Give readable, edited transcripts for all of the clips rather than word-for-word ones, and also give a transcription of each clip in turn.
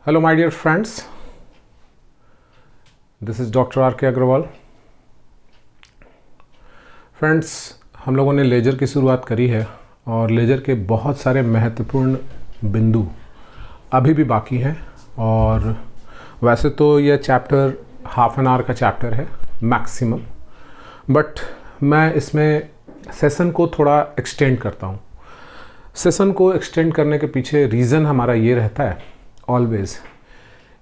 Hello my dear friends, this is doctor R K Agarwal. Friends, हम लोगों ने laser की शुरुआत करी है और लेजर के बहुत सारे महत्वपूर्ण बिंदु अभी भी बाकी हैं। और वैसे तो यह चैप्टर हाफ एन आवर का चैप्टर है मैक्सिमम, बट मैं इसमें सेशन को थोड़ा एक्सटेंड करता हूँ। सेशन को एक्सटेंड करने के पीछे रीज़न हमारा ये रहता है ऑलवेज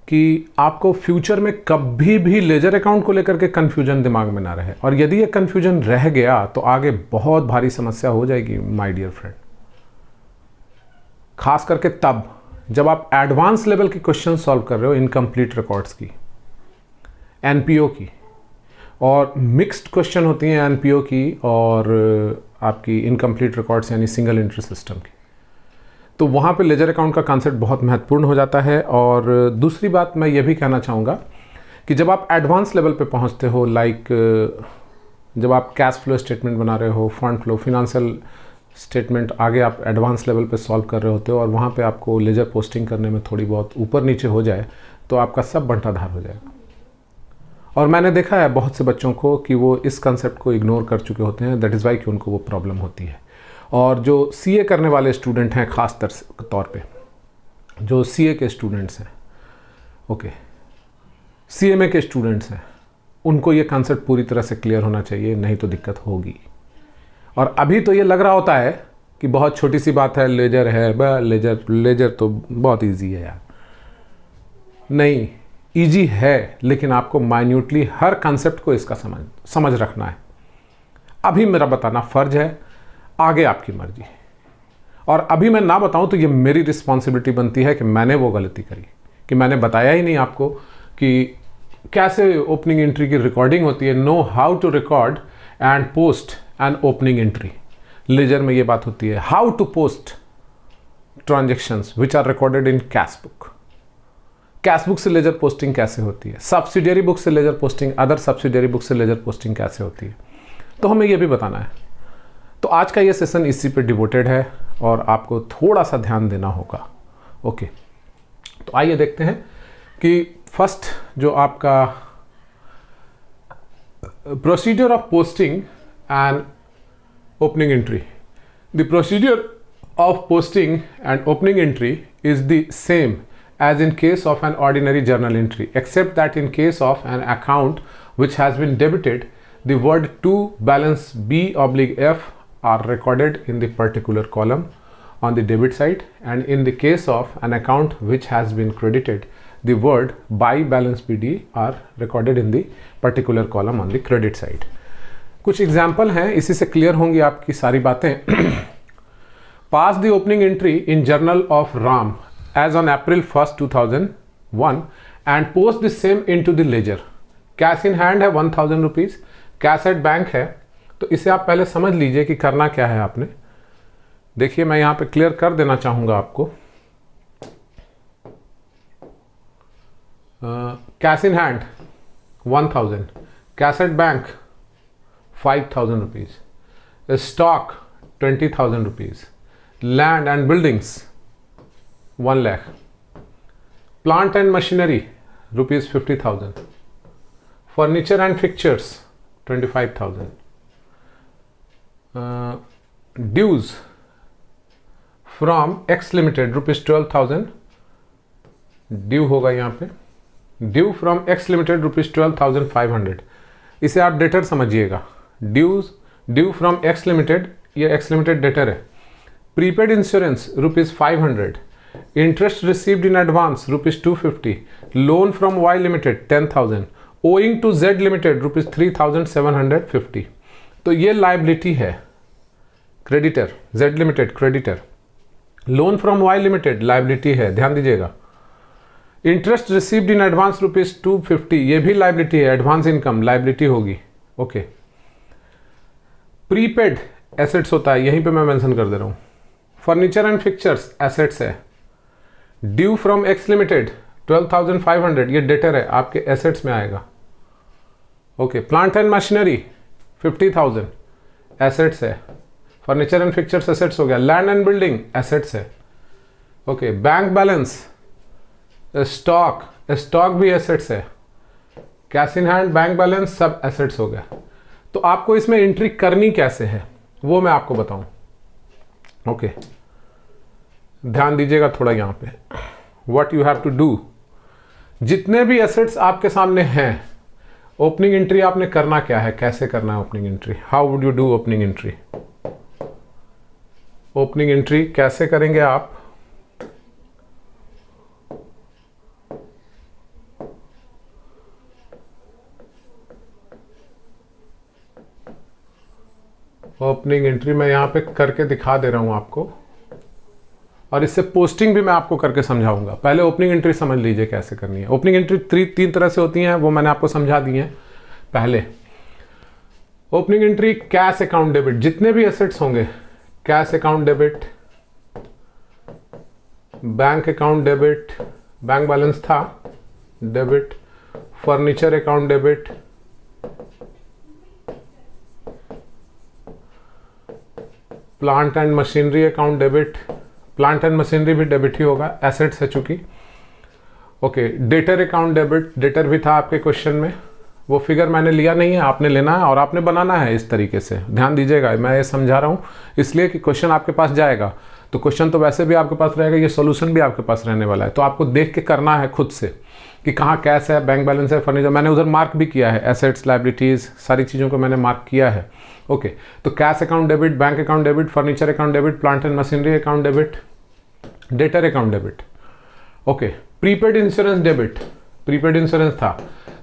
कि आपको फ्यूचर में कभी भी लेजर अकाउंट को लेकर के कन्फ्यूजन दिमाग में ना रहे, और यदि ये कन्फ्यूजन रह गया तो आगे बहुत भारी समस्या हो जाएगी माय डियर फ्रेंड। खास करके तब जब आप एडवांस लेवल के क्वेश्चन सॉल्व कर रहे हो, इनकम्प्लीट रिकॉर्ड्स की, एनपीओ की, और मिक्स्ड क्वेश्चन होती हैं एनपीओ की और आपकी इनकम्प्लीट रिकॉर्ड्स यानी सिंगल एंट्री सिस्टम की। तो वहाँ पे लेजर अकाउंट का कॉन्सेप्ट बहुत महत्वपूर्ण हो जाता है। और दूसरी बात मैं ये भी कहना चाहूँगा कि जब आप एडवांस लेवल पे पहुँचते हो, लाइक जब आप कैश फ्लो स्टेटमेंट बना रहे हो, फंड फ्लो, फिनेंशियल स्टेटमेंट, आगे आप एडवांस लेवल पे सॉल्व कर रहे होते हो और वहाँ पे आपको लेजर पोस्टिंग करने में थोड़ी बहुत ऊपर नीचे हो जाए तो आपका सब बंटाधार हो जाएगा। और मैंने देखा है बहुत से बच्चों को कि वो इस कंसेप्ट को इग्नोर कर चुके होते हैं, दैट इज़ वाई कि उनको वो प्रॉब्लम होती है। और जो सीए करने वाले स्टूडेंट हैं, ख़ास तौर पे जो सीए के स्टूडेंट्स हैं, ओके, सीएमए के स्टूडेंट्स हैं, उनको ये कॉन्सेप्ट पूरी तरह से क्लियर होना चाहिए, नहीं तो दिक्कत होगी। और अभी तो ये लग रहा होता है कि बहुत छोटी सी बात है, लेजर है, लेजर तो बहुत ईजी है यार। नहीं, ईजी है, लेकिन आपको माइन्यूटली हर कॉन्सेप्ट को इसका समझ रखना है। अभी मेरा बताना फ़र्ज है, आगे आपकी मर्जी। और अभी मैं ना बताऊं तो ये मेरी रिस्पॉन्सिबिलिटी बनती है कि मैंने वो गलती करी कि मैंने बताया ही नहीं आपको कि कैसे ओपनिंग एंट्री की रिकॉर्डिंग होती है। Know how to record and post an opening entry. Ledger में ये बात होती है how to post transactions which are recorded in cash book. Cash book से लेजर पोस्टिंग कैसे होती है, सब्सिडियरी बुक से ledger posting, other subsidiary book से लेजर पोस्टिंग कैसे होती है, तो हमें ये भी बताना है। तो आज का ये सेशन इसी पे डिवोटेड है और आपको थोड़ा सा ध्यान देना होगा। ओके, तो आइए देखते हैं कि फर्स्ट जो आपका procedure of posting and opening entry. The procedure of posting and opening entry is the same as in case of an ordinary journal entry, except that in case of an account which has been debited, the word to balance B/F are recorded in the particular column on the debit side, and in the case of an account which has been credited, the word by balance BD are recorded in the particular column on the credit side. कुछ example हैं, इसी से clear होंगी आपकी सारी बातें। Pass the opening entry in journal of Ram as on April 1st 2001 and post the same into the ledger. Cash in hand है 1000 rupees, cash at bank है। तो इसे आप पहले समझ लीजिए कि करना क्या है आपने। देखिए, मैं यहाँ पे क्लियर कर देना चाहूँगा आपको। Cash in hand 1000, cash at bank 5000 rupees, stock 20,000 rupees, land and buildings 1 lakh, plant and machinery rupees 50,000, furniture and fixtures 25,000, dues from X Limited rupees 12,000, due होगा यहाँ पे, due from X Limited rupees 12,500। इसे आप debtor समझिएगा, due from X Limited, ये X Limited debtor है। Prepaid insurance rupees 500, interest received in advance rupees 250, loan from Y Limited 10,000, owing to Z Limited rupees 3,750। तो ये लाइबिलिटी है, creditor Z Limited creditor, loan from Y Limited liability है, ध्यान दीजिएगा। Interest received in advance rupees 250, ये भी liability है, advance income liability होगी। ओके, प्रीपेड एसेट्स होता है, यहीं पे मैं मेंशन कर दे रहा हूँ। फर्नीचर एंड फिक्चर्स एसेट्स है। ड्यू फ्रॉम X Limited 12,500, ये डेटर है, आपके एसेट्स में आएगा। Okay, plant and machinery 50,000 assets है। फर्नीचर एंड फिक्चर्स एसेट्स हो गया। लैंड एंड बिल्डिंग एसेट्स है। Okay, bank balance stock, stock भी एसेट्स है, cash in hand, bank balance सब एसेट्स हो गया। तो आपको इसमें एंट्री करनी कैसे है वो मैं आपको बताऊं। ओके, ध्यान दीजिएगा थोड़ा यहां पे। What you have to do, जितने भी एसेट्स आपके सामने हैं, ओपनिंग एंट्री आपने करना क्या है, कैसे करना है opening entry, how would you do opening entry. Opening entry कैसे करेंगे आप, ओपनिंग एंट्री मैं यहां पे करके दिखा दे रहा हूं आपको, और इससे पोस्टिंग भी मैं आपको करके समझाऊंगा। पहले ओपनिंग एंट्री समझ लीजिए कैसे करनी है। ओपनिंग एंट्री तीन तरह से होती हैं, वो मैंने आपको समझा दी है। पहले opening entry cash account debit, जितने भी एसेट्स होंगे, cash account debit, bank account debit, bank balance था debit, furniture account debit, plant and machinery account debit, plant and machinery भी डेबिट ही होगा, एसेट्स है चूंकि। Okay, debtor account debit, debtor भी था आपके क्वेश्चन में, वो फिगर मैंने लिया नहीं है, आपने लेना है और आपने बनाना है इस तरीके से। ध्यान दीजिएगा, मैं ये समझा रहा हूँ इसलिए कि क्वेश्चन आपके पास जाएगा तो क्वेश्चन तो वैसे भी आपके पास रहेगा, ये सॉल्यूशन भी आपके पास रहने वाला है। तो आपको देख के करना है खुद से कि कहाँ कैश है, बैंक बैलेंस है, फर्नीचर, मैंने उधर मार्क भी किया है, एसेट्स, लाइबिलिटीज़, सारी चीज़ों को मैंने मार्क किया है। ओके, तो cash account debit, bank account debit, furniture account debit, plant and machinery account debit, debtor account debit. Okay, prepaid insurance debit, prepaid insurance था,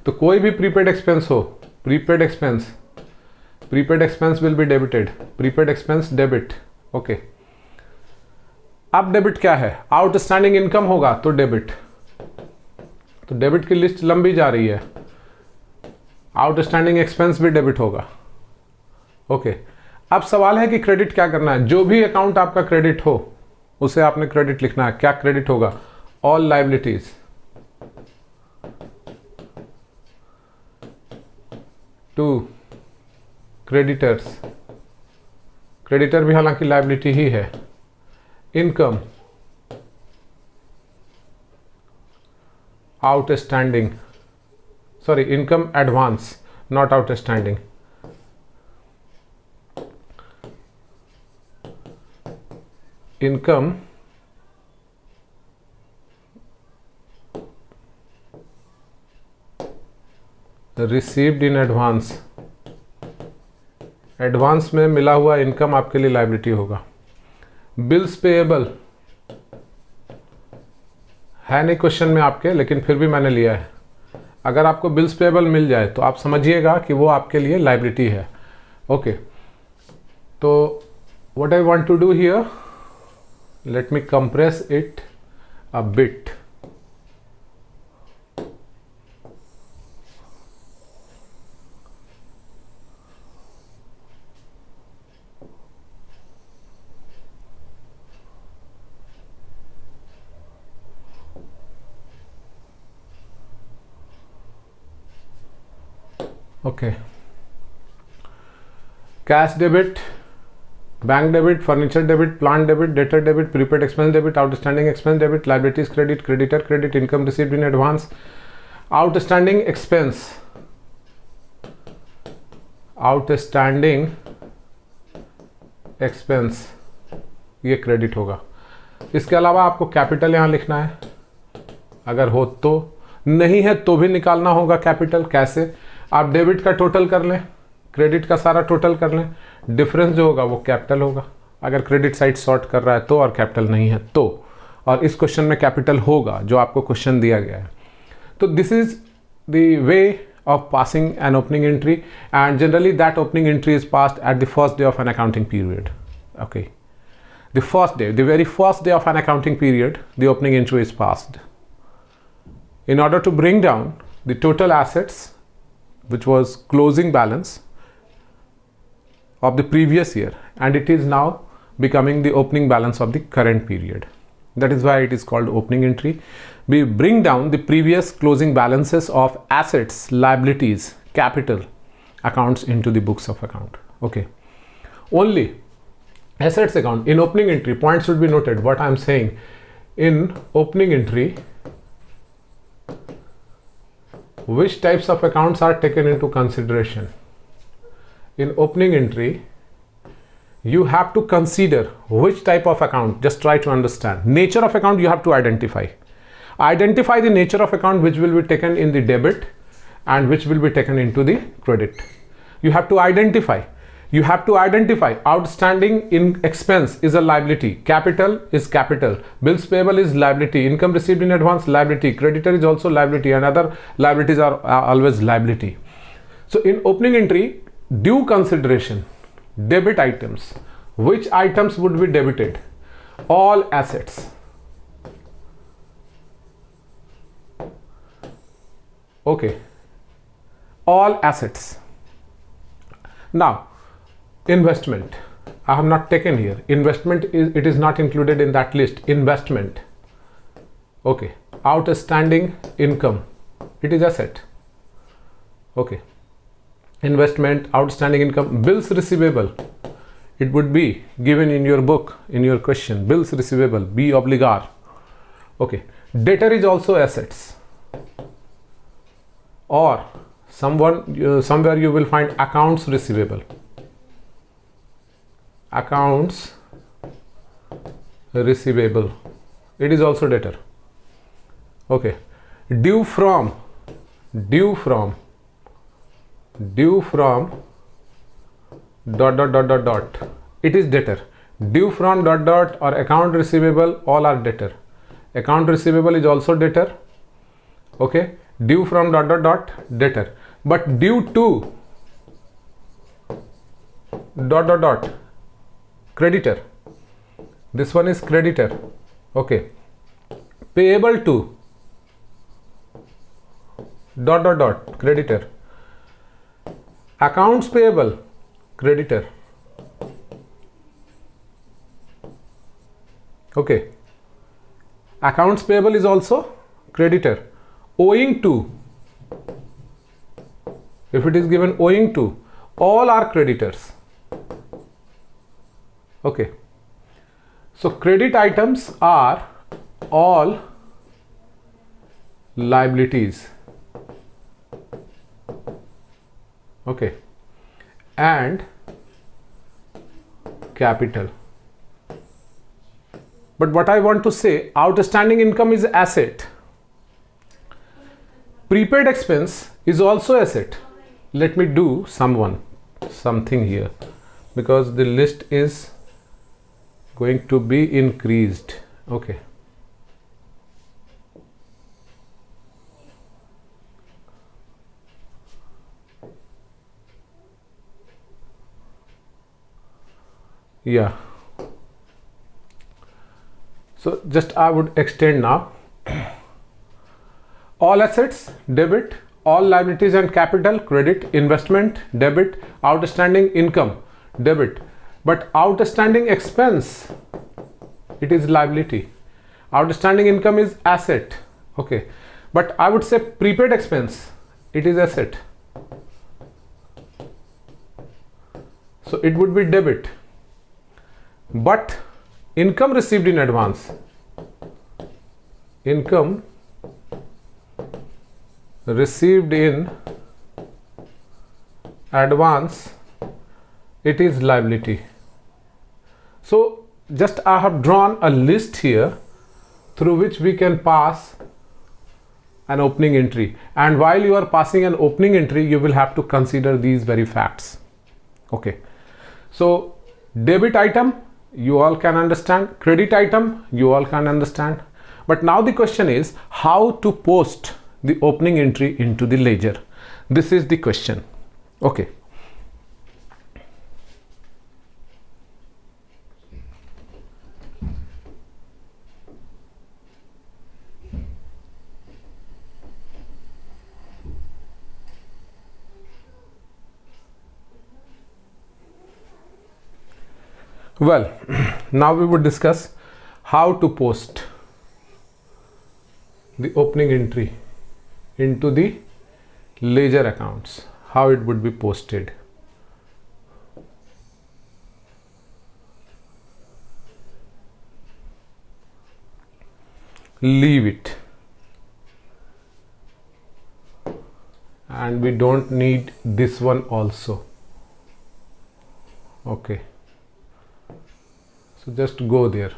तो कोई भी प्रीपेड एक्सपेंस हो, prepaid expense will be debited, prepaid expense debit. Okay, अब debit क्या है, outstanding income होगा तो डेबिट, तो डेबिट की लिस्ट लंबी जा रही है, आउटस्टैंडिंग एक्सपेंस भी डेबिट होगा। ओके, अब सवाल है कि क्रेडिट क्या करना है, जो भी अकाउंट आपका क्रेडिट हो उसे आपने क्रेडिट लिखना है। क्या क्रेडिट होगा, all liabilities to creditors, creditor भी हालांकि लाइबिलिटी ही है, income outstanding, sorry income advance, not outstanding, income received in advance, advance में मिला हुआ इनकम आपके लिए लायबिलिटी होगा। बिल्स पेएबल है नहीं क्वेश्चन में आपके, लेकिन फिर भी मैंने लिया है। अगर आपको बिल्स पेएबल मिल जाए तो आप समझिएगा कि वो आपके लिए लायबिलिटी है। ओके, तो what I want to do here, let me compress it a bit. Okay, cash debit, bank debit, furniture debit, plant debit, debtor debit, prepaid expense debit, outstanding expense debit, liabilities credit, creditor credit, income received in advance, outstanding expense, outstanding expense ये credit होगा। इसके अलावा आपको capital यहाँ लिखना है, अगर हो तो, नहीं है तो भी निकालना होगा कैपिटल। कैसे, आप डेबिट का टोटल कर लें, क्रेडिट का सारा टोटल कर लें, डिफरेंस जो होगा वो कैपिटल होगा, अगर क्रेडिट साइड सॉर्ट कर रहा है तो, और कैपिटल नहीं है तो। और इस क्वेश्चन में कैपिटल होगा जो आपको क्वेश्चन दिया गया है। तो this is the way of passing an opening entry, and generally that opening entry is passed at the first day of an accounting period. Okay, the first day, the very first day of an accounting period, the opening entry is passed in order to bring down the total assets which was closing balance of the previous year, and it is now becoming the opening balance of the current period. That is why it is called opening entry. We bring down the previous closing balances of assets, liabilities, capital accounts into the books of account. Okay, only assets account in opening entry, points should be noted what I am saying. In opening entry which types of accounts are taken into consideration? In opening entry, you have to consider which type of account. Just try to understand. Nature of account you have to identify. Identify the nature of account which will be taken in the debit and which will be taken into the credit. You have to identify. You have to identify outstanding in expense is a liability, capital is capital, bills payable is liability, income received in advance liability, creditor is also liability, and other liabilities are always liability. So in opening entry, due consideration, debit items. Which items would be debited? All assets. Okay, all assets. Now, investment, I have not taken here. Investment is not included in that list. Investment. Okay. Outstanding income, it is asset. Okay. Investment, outstanding income, bills receivable. It would be given in your book, in your question. Bills receivable, B obligar. Okay. Debtor is also assets. Or somewhere you will find accounts receivable. Accounts receivable, it is also debtor. Okay. Due from dot, it is debtor. Due from dot or account receivable, all are debtor. Account receivable is also debtor. Okay. Due from dot debtor. But due to dot creditor, this one is creditor. Okay. Payable to dot creditor. Accounts payable, creditor. Okay. Accounts payable is also creditor. Owing to, if it is given owing to, all are creditors. Okay. So credit items are all liabilities. Okay. And capital. But what I want to say, outstanding income is asset. Prepaid expense is also asset. Let me do something here, because the list is going to be increased. Okay. Yeah. So just I would extend now. All assets, debit, all liabilities and capital, credit, investment, debit, outstanding income, debit. But outstanding expense, it is liability. Outstanding income is asset. Okay. But I would say prepaid expense, it is asset. So it would be debit. But income received in advance, income received in advance, it is liability. So just I have drawn a list here through which we can pass an opening entry, and while you are passing an opening entry, you will have to consider these very facts. Okay. So debit item, you all can understand. Credit item, you all can understand. But now the question is how to post the opening entry into the ledger. This is the question. Okay. Well, now we would discuss how to post the opening entry into the ledger accounts, how it would be posted. Leave it. and we don't need this one also. Okay, so just go there.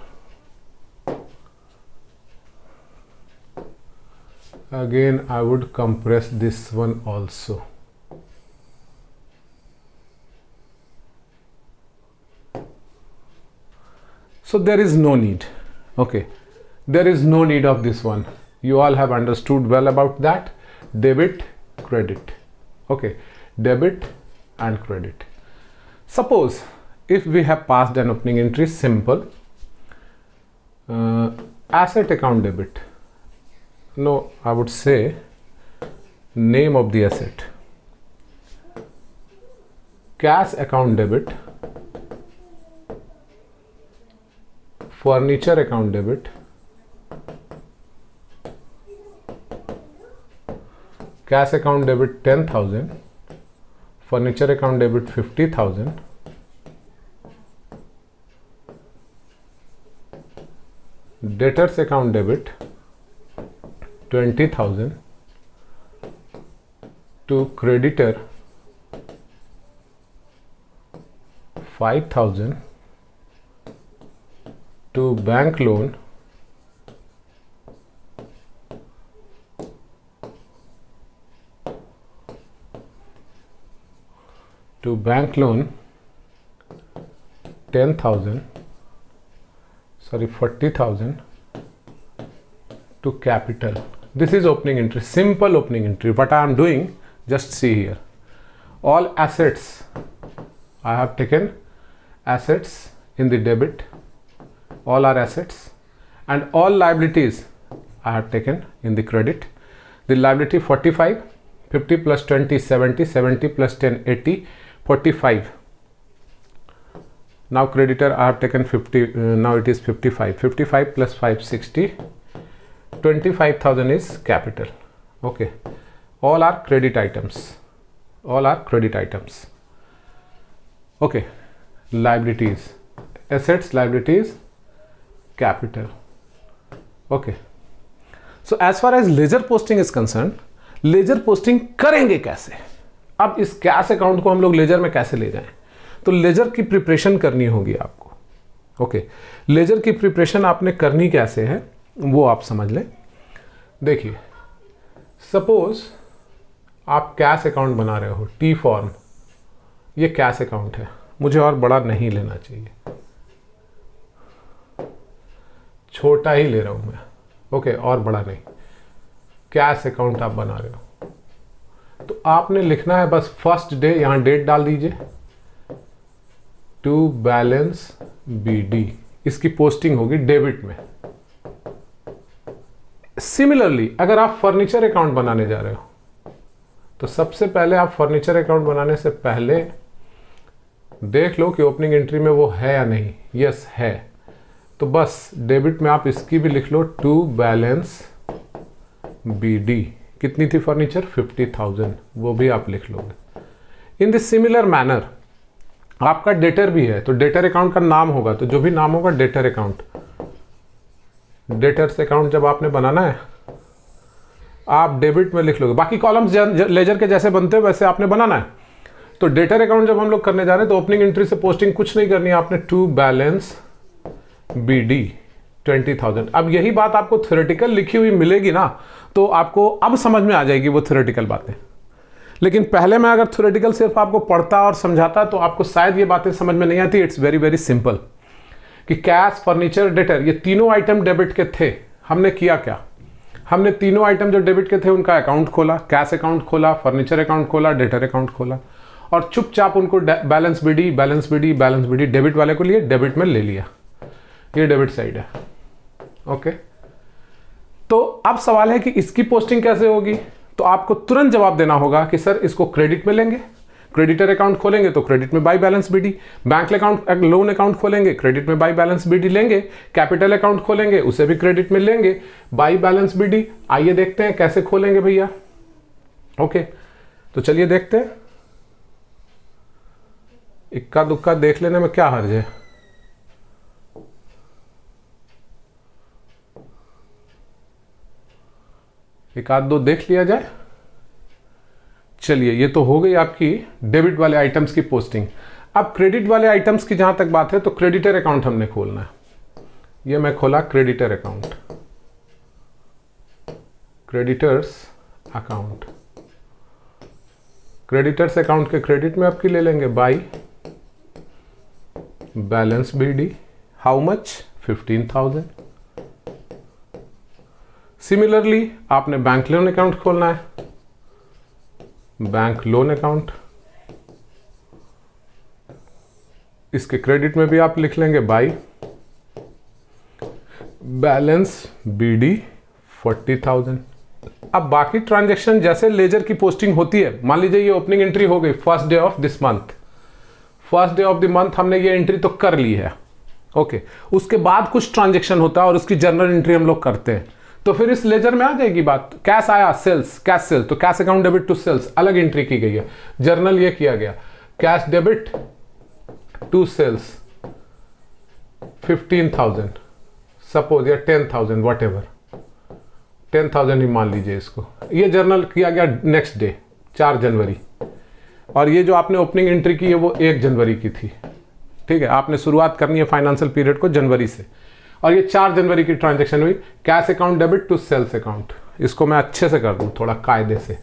Again I would compress this one also. So there is no need. Okay, there is no need of this one. You all have understood well about that. Debit, credit. Okay, debit and credit. Suppose if we have passed an opening entry, simple asset account debit. No, I would say name of the asset. Cash account debit. Furniture account debit. Cash account debit 10,000. Furniture account debit 50,000. Debtors account debit 20,000 to creditor 5,000 to bank loan 10,000, sorry 40,000 to capital. This is opening entry, simple opening entry. What I am doing, just see here, all assets I have taken assets in the debit, all are assets, and all liabilities I have taken in the credit. The liability 45, 50 plus 20 70, 70 plus 10 80, 45. Now creditor I have taken 50, now it is 55, 55 plus 5 60, 25,000 is capital. Okay, all are credit items, all are credit items. Okay, liabilities, assets, liabilities, capital. Okay, so as far as ledger posting is concerned, ledger posting करेंगे कैसे? अब इस cash account को हम लोग laser में कैसे ले जाएं? तो लेजर की प्रिपरेशन करनी होगी आपको. ओके, लेजर की प्रिपरेशन आपने करनी कैसे है वो आप समझ लें. देखिए, सपोज आप कैश अकाउंट बना रहे हो, टी फॉर्म, ये कैश अकाउंट है, मुझे और बड़ा नहीं लेना चाहिए, छोटा ही ले रहा हूं मैं. ओके, और बड़ा नहीं. कैश अकाउंट आप बना रहे हो तो आपने लिखना है बस फर्स्ट डे, यहां डेट डाल दीजिए, टू बैलेंस बीडी. इसकी पोस्टिंग होगी डेबिट में. सिमिलरली अगर आप फर्नीचर अकाउंट बनाने जा रहे हो तो सबसे पहले आप फर्नीचर अकाउंट बनाने से पहले देख लो कि ओपनिंग एंट्री में वो है या नहीं. यस है, तो बस डेबिट में आप इसकी भी लिख लो, टू बैलेंस बीडी. कितनी थी फर्नीचर? 50,000, वो भी आप लिख लोगे. इन दिस सिमिलर मैनर आपका डेटर भी है तो डेटर अकाउंट का नाम होगा, तो जो भी नाम होगा डेटर अकाउंट, डेटर्स अकाउंट जब आपने बनाना है आप डेबिट में लिख लोगे. बाकी कॉलम्स लेजर के जैसे बनते हैं वैसे आपने बनाना है. तो डेटर अकाउंट जब हम लोग करने जा रहे हैं तो ओपनिंग एंट्री से पोस्टिंग कुछ नहीं करनी है आपने, टू बैलेंस बीडी 20,000. अब यही बात आपको थ्योरेटिकल लिखी हुई मिलेगी ना, तो आपको अब समझ में आ जाएगी वो थ्योरेटिकल बातें. लेकिन पहले मैं अगर थ्योरेटिकल सिर्फ आपको पढ़ता और समझाता तो आपको शायद ये बातें समझ में नहीं आती. इट्स वेरी वेरी सिंपल कि कैश, फर्नीचर, डेटर, ये तीनों आइटम डेबिट के थे. हमने किया क्या? हमने तीनों आइटम जो डेबिट के थे उनका अकाउंट खोला, कैश अकाउंट खोला, फर्नीचर अकाउंट खोला, डेटर अकाउंट खोला, और चुपचाप उनको balance BD, balance BD, balance BD, debit वाले को लिए डेबिट में ले लिया. ये डेबिट साइड है. ओके, तो अब सवाल है कि इसकी पोस्टिंग कैसे होगी. तो आपको तुरंत जवाब देना होगा कि सर इसको क्रेडिट में लेंगे, क्रेडिटर अकाउंट खोलेंगे तो क्रेडिट में by balance BD, bank account, loan account खोलेंगे क्रेडिट में बाय बैलेंस बीडी लेंगे, कैपिटल अकाउंट खोलेंगे उसे भी क्रेडिट में लेंगे, बाय बैलेंस बीडी. आइए देखते हैं कैसे खोलेंगे भैया. ओके, तो चलिए देखते हैं. इक्का दुक्का देख लेने में क्या हर्ज है. एक आध दो देख लिया जाए. चलिए, ये तो हो गई आपकी डेबिट वाले आइटम्स की पोस्टिंग। अब क्रेडिट वाले आइटम्स की जहां तक बात है तो क्रेडिटर अकाउंट हमने खोलना है। ये मैं खोला creditor account, creditors account. Creditors account के क्रेडिट में आपकी ले लेंगे by balance BD, how much 15,000। Similarly आपने बैंक लोन अकाउंट खोलना है, बैंक लोन अकाउंट। इसके क्रेडिट में भी आप लिख लेंगे बाई बैलेंस बीडी 40,000। अब बाकी ट्रांजैक्शन जैसे लेजर की पोस्टिंग होती है, मान लीजिए ये ओपनिंग एंट्री हो गई first day of this month, first day of the month हमने ये एंट्री तो कर ली है, ओके। उसके बाद कुछ ट्रांजैक्शन होता है और उसकी जर्नल एंट्री हम लोग करते हैं, तो फिर इस लेजर में आ जाएगी बात। कैश आया, सेल्स, कैश सेल, तो cash account debit to sales अलग एंट्री की गई है। जर्नल ये किया गया, cash debit to sales 15,000 suppose, या 10,000 वट एवर, 10,000 ही मान लीजिए इसको। ये जर्नल किया गया नेक्स्ट डे 4 जनवरी, और ये जो आपने ओपनिंग एंट्री की है वो 1 जनवरी की थी, ठीक है। आपने शुरुआत करनी है फाइनेंशियल पीरियड को जनवरी से, और ये 4 जनवरी की ट्रांजैक्शन हुई। Cash account debit to sales account, इसको मैं अच्छे से कर दूं थोड़ा कायदे से,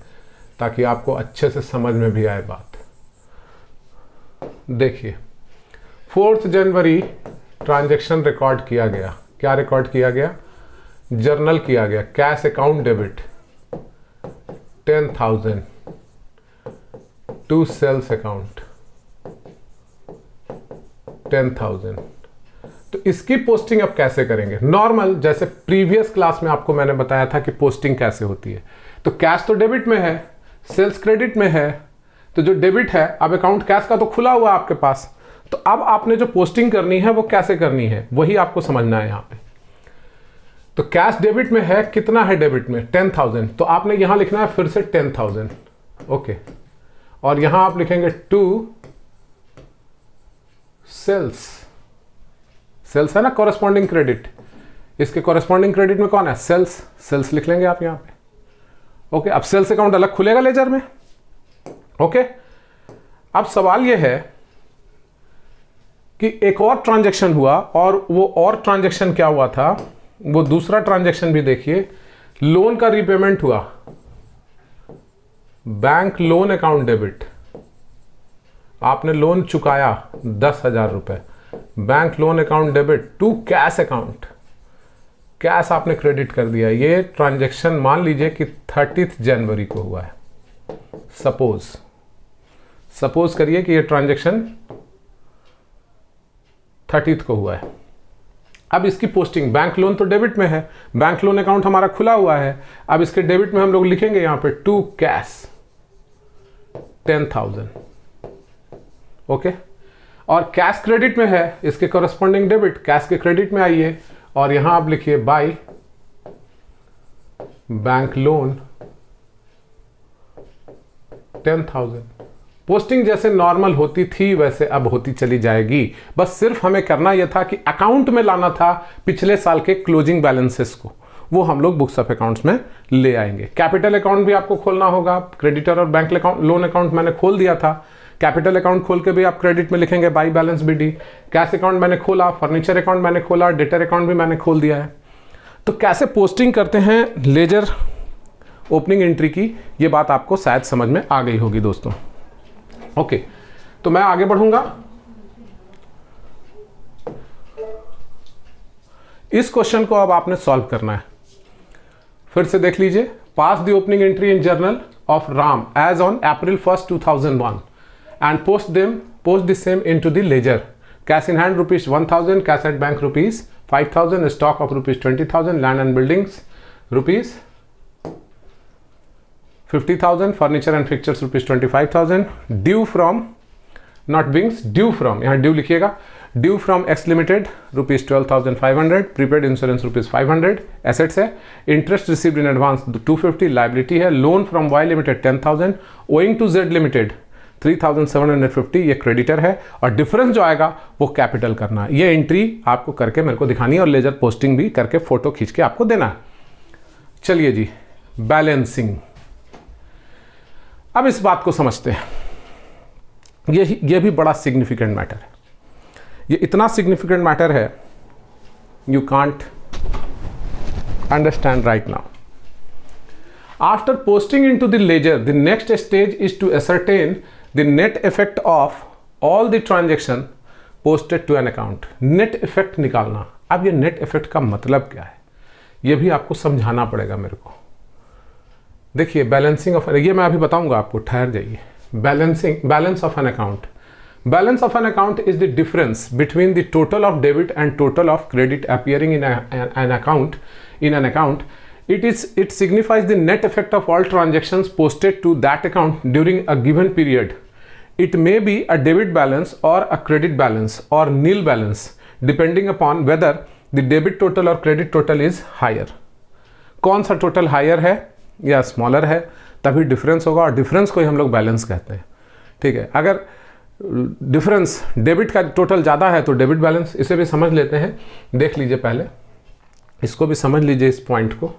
ताकि आपको अच्छे से समझ में भी आए बात। देखिए 4 जनवरी ट्रांजैक्शन रिकॉर्ड किया गया। क्या रिकॉर्ड किया गया? जर्नल किया गया, cash account debit 10,000 to sales account 10,000। तो इसकी पोस्टिंग अब कैसे करेंगे? नॉर्मल, जैसे प्रीवियस क्लास में आपको मैंने बताया था कि पोस्टिंग कैसे होती है। तो कैश तो डेबिट में है, सेल्स क्रेडिट में है, तो जो डेबिट है, अब अकाउंट कैश का तो खुला हुआ है आपके पास, तो अब आपने जो पोस्टिंग करनी है वो कैसे करनी है वही आपको समझना है यहां पे। तो कैश डेबिट में है, कितना है डेबिट में? 10,000, तो आपने यहां लिखना है फिर से 10,000, ओके। और यहां आप लिखेंगे टू सेल्स, सेल्स है ना कॉरेस्पॉन्डिंग क्रेडिट, इसके कॉरेस्पॉन्डिंग क्रेडिट में कौन है? सेल्स, सेल्स लिख लेंगे आप यहां पे, ओके। अब सेल्स अकाउंट अलग खुलेगा लेजर में, ओके। अब सवाल यह है कि एक और ट्रांजैक्शन हुआ, और वो और ट्रांजैक्शन क्या हुआ था, वो दूसरा ट्रांजैक्शन भी देखिए। लोन का रीपेमेंट हुआ, बैंक लोन अकाउंट डेबिट, आपने लोन चुकाया 10,000 रुपए, bank loan account debit to cash account, cash आपने क्रेडिट कर दिया। ये ट्रांजैक्शन मान लीजिए कि 30 जनवरी को हुआ है, सपोज करिए कि ये ट्रांजैक्शन 30 को हुआ है। अब इसकी पोस्टिंग, बैंक लोन तो डेबिट में है, बैंक लोन अकाउंट हमारा खुला हुआ है, अब इसके डेबिट में हम लोग लिखेंगे यहां पे टू कैश 10,000, ओके। और कैश क्रेडिट में है, इसके कॉरेस्पॉन्डिंग डेबिट कैश के क्रेडिट में आइए, और यहां आप लिखिए बाय बैंक लोन 10,000। पोस्टिंग जैसे नॉर्मल होती थी वैसे अब होती चली जाएगी, बस सिर्फ हमें करना यह था कि अकाउंट में लाना था पिछले साल के क्लोजिंग बैलेंसेस को, वो हम लोग बुक्स ऑफ अकाउंट्स में ले आएंगे। कैपिटल अकाउंट भी आपको खोलना होगा, क्रेडिटर और बैंक अकाउंट लोन अकाउंट मैंने खोल दिया था। कैपिटल अकाउंट खोल के भी आप क्रेडिट में लिखेंगे by balance BD. Cash account मैंने खोला, फर्नीचर अकाउंट मैंने खोला, डेटर अकाउंट भी मैंने खोल दिया है। तो कैसे पोस्टिंग करते हैं लेजर ओपनिंग एंट्री की, ये बात आपको शायद समझ में आ गई होगी दोस्तों, ओके। तो मैं आगे बढ़ूंगा। इस क्वेश्चन को अब आपने सॉल्व करना है। फिर से देख लीजिए, pass the opening entry in journal of Ram as on April 1st, 2001 and post the same into the ledger. Cash in hand rupees 1,000, cash at bank rupees 5,000, stock of rupees 20,000, land and buildings rupees 50,000, furniture and fixtures rupees 25,000, due from, not wings, due from, यहाँ due लिखिएगा, due from X Limited rupees 12,500, prepaid insurance rupees 500, assets है, interest received in advance 250, liability है, loan from Y Limited 10,000, owing to Z Limited 3,750, ये creditor है, और difference जो आएगा वो कैपिटल करना है। ये एंट्री आपको करके मेरे को दिखानी है, और लेजर पोस्टिंग भी करके फोटो खींच के आपको देना है। चलिए जी, बैलेंसिंग। अब इस बात को समझते हैं, ये भी बड़ा सिग्निफिकेंट मैटर है। ये इतना सिग्निफिकेंट मैटर है, you can't understand right now. After posting into the ledger, the next stage is to ascertain the net effect of all the transaction posted to an account। Net effect निकालना। अब ये net effect का मतलब क्या है, ये भी आपको समझाना पड़ेगा मेरे को। देखिए बैलेंसिंग ऑफ, ये मैं अभी बताऊंगा आपको, ठहर जाइए। Balance of an account, balance of an account is the difference between the total of debit and total of credit appearing in an account. It signifies the net effect of all transactions posted to that account during a given period. It may be a debit balance or a credit balance or nil balance depending upon whether the debit total or credit total is higher। कौन सा total higher है या smaller है, तभी difference होगा, और difference को ही हम लोग बैलेंस कहते हैं। ठीक है, अगर डिफरेंस डेबिट का टोटल ज़्यादा है तो डेबिट बैलेंस, इसे भी समझ लेते हैं। देख लीजिए, पहले इसको भी समझ लीजिए, इस पॉइंट को।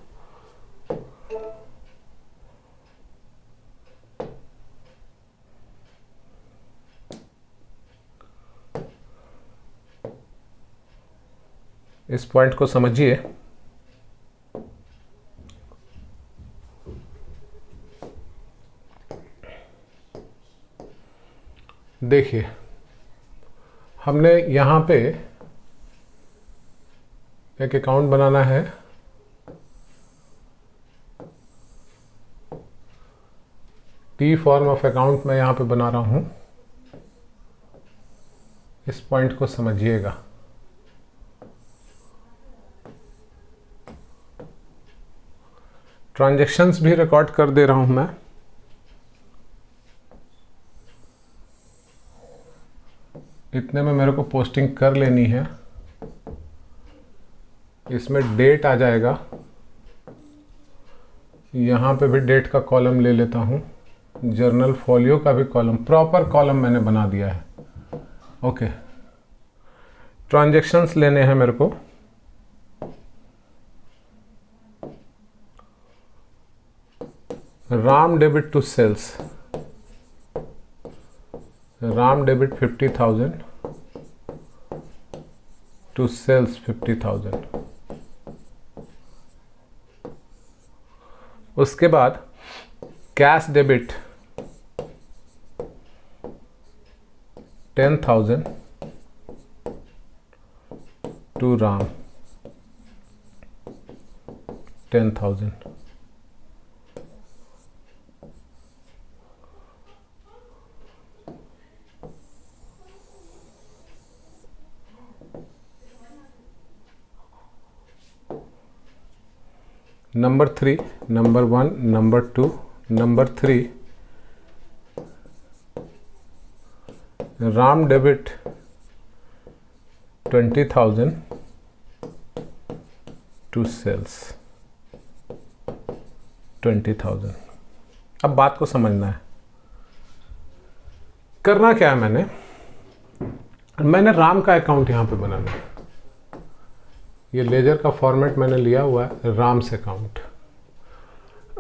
इस पॉइंट को समझिए। देखिए, हमने यहाँ पे एक अकाउंट बनाना है, टी फॉर्म ऑफ अकाउंट मैं यहाँ पे बना रहा हूँ। इस पॉइंट को समझिएगा। ट्रांजैक्शंस भी रिकॉर्ड कर दे रहा हूं मैं। इतने में मेरे को पोस्टिंग कर लेनी है। इसमें डेट आ जाएगा, यहाँ पे भी डेट का कॉलम ले लेता हूँ, जर्नल फॉलियो का भी कॉलम, प्रॉपर कॉलम मैंने बना दिया है। ओके, ट्रांजैक्शंस लेने हैं मेरे को। Ram debit to sales, Ram debit 50,000 to sales 50,000। उसके बाद cash debit 10,000 to Ram 10,000। Number 3, number 1, number 2, number 3, Ram debit 20,000 to sales 20,000। अब बात को समझना है, करना क्या है। मैंने राम का अकाउंट यहां पे बनाना है। ये लेजर का फॉर्मेट मैंने लिया हुआ है, राम से अकाउंट।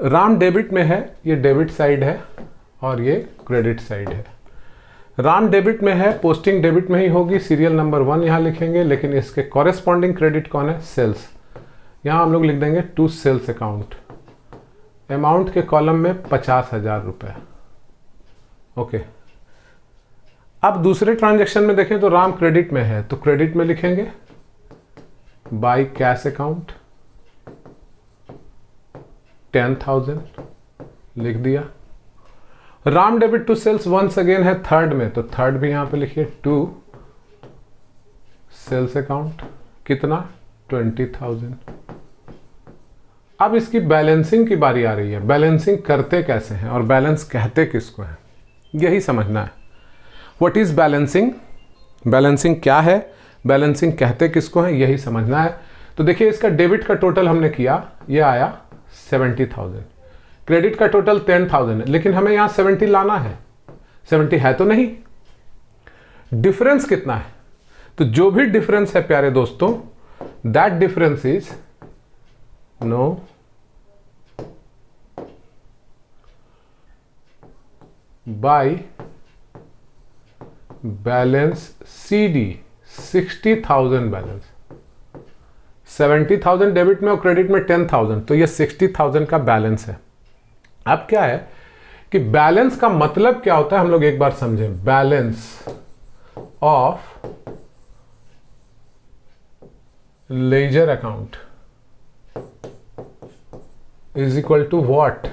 राम डेबिट में है, ये डेबिट साइड है और ये क्रेडिट साइड है। राम डेबिट में है, पोस्टिंग डेबिट में ही होगी, सीरियल नंबर 1 यहाँ लिखेंगे, लेकिन इसके कॉरेस्पॉन्डिंग क्रेडिट कौन है, सेल्स। यहाँ हम लोग लिख देंगे टू सेल्स अकाउंट। अमाउंट के कॉलम में 50,000 रुपये। ओके, अब दूसरे ट्रांजैक्शन में देखें तो राम क्रेडिट में है, तो क्रेडिट में लिखेंगे बाई कैश अकाउंट 10,000 लिख दिया। Ram debit to sales once again है थर्ड में, तो थर्ड भी यहां पे लिखिए टू सेल्स अकाउंट, कितना 20,000। अब इसकी बैलेंसिंग की बारी आ रही है। बैलेंसिंग करते कैसे हैं और बैलेंस कहते किसको है, यही समझना है। व्हाट इज बैलेंसिंग, बैलेंसिंग क्या है, बैलेंसिंग कहते किसको है, यही समझना है। तो देखिए, इसका डेबिट का टोटल हमने किया, ये आया 70,000। क्रेडिट का टोटल 10,000 है, लेकिन हमें यहां 70 लाना है। 70 है तो नहीं, डिफरेंस कितना है, तो जो भी डिफरेंस है प्यारे दोस्तों, that difference is no by balance CD 60,000 balance, 70,000 debit में और क्रेडिट में 10,000, तो ये 60,000 का बैलेंस है। अब क्या है कि बैलेंस का मतलब क्या होता है, हम लोग एक बार समझें। Balance of ledger account is equal to what,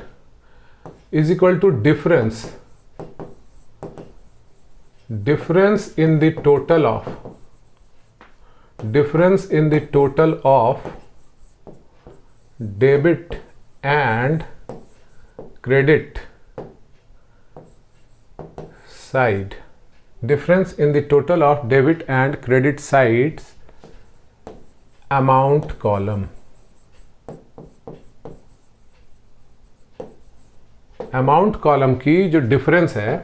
is equal to difference in the total of, difference in the total of debit and credit side, difference in the total of debit and credit sides amount column, amount column की जो difference है,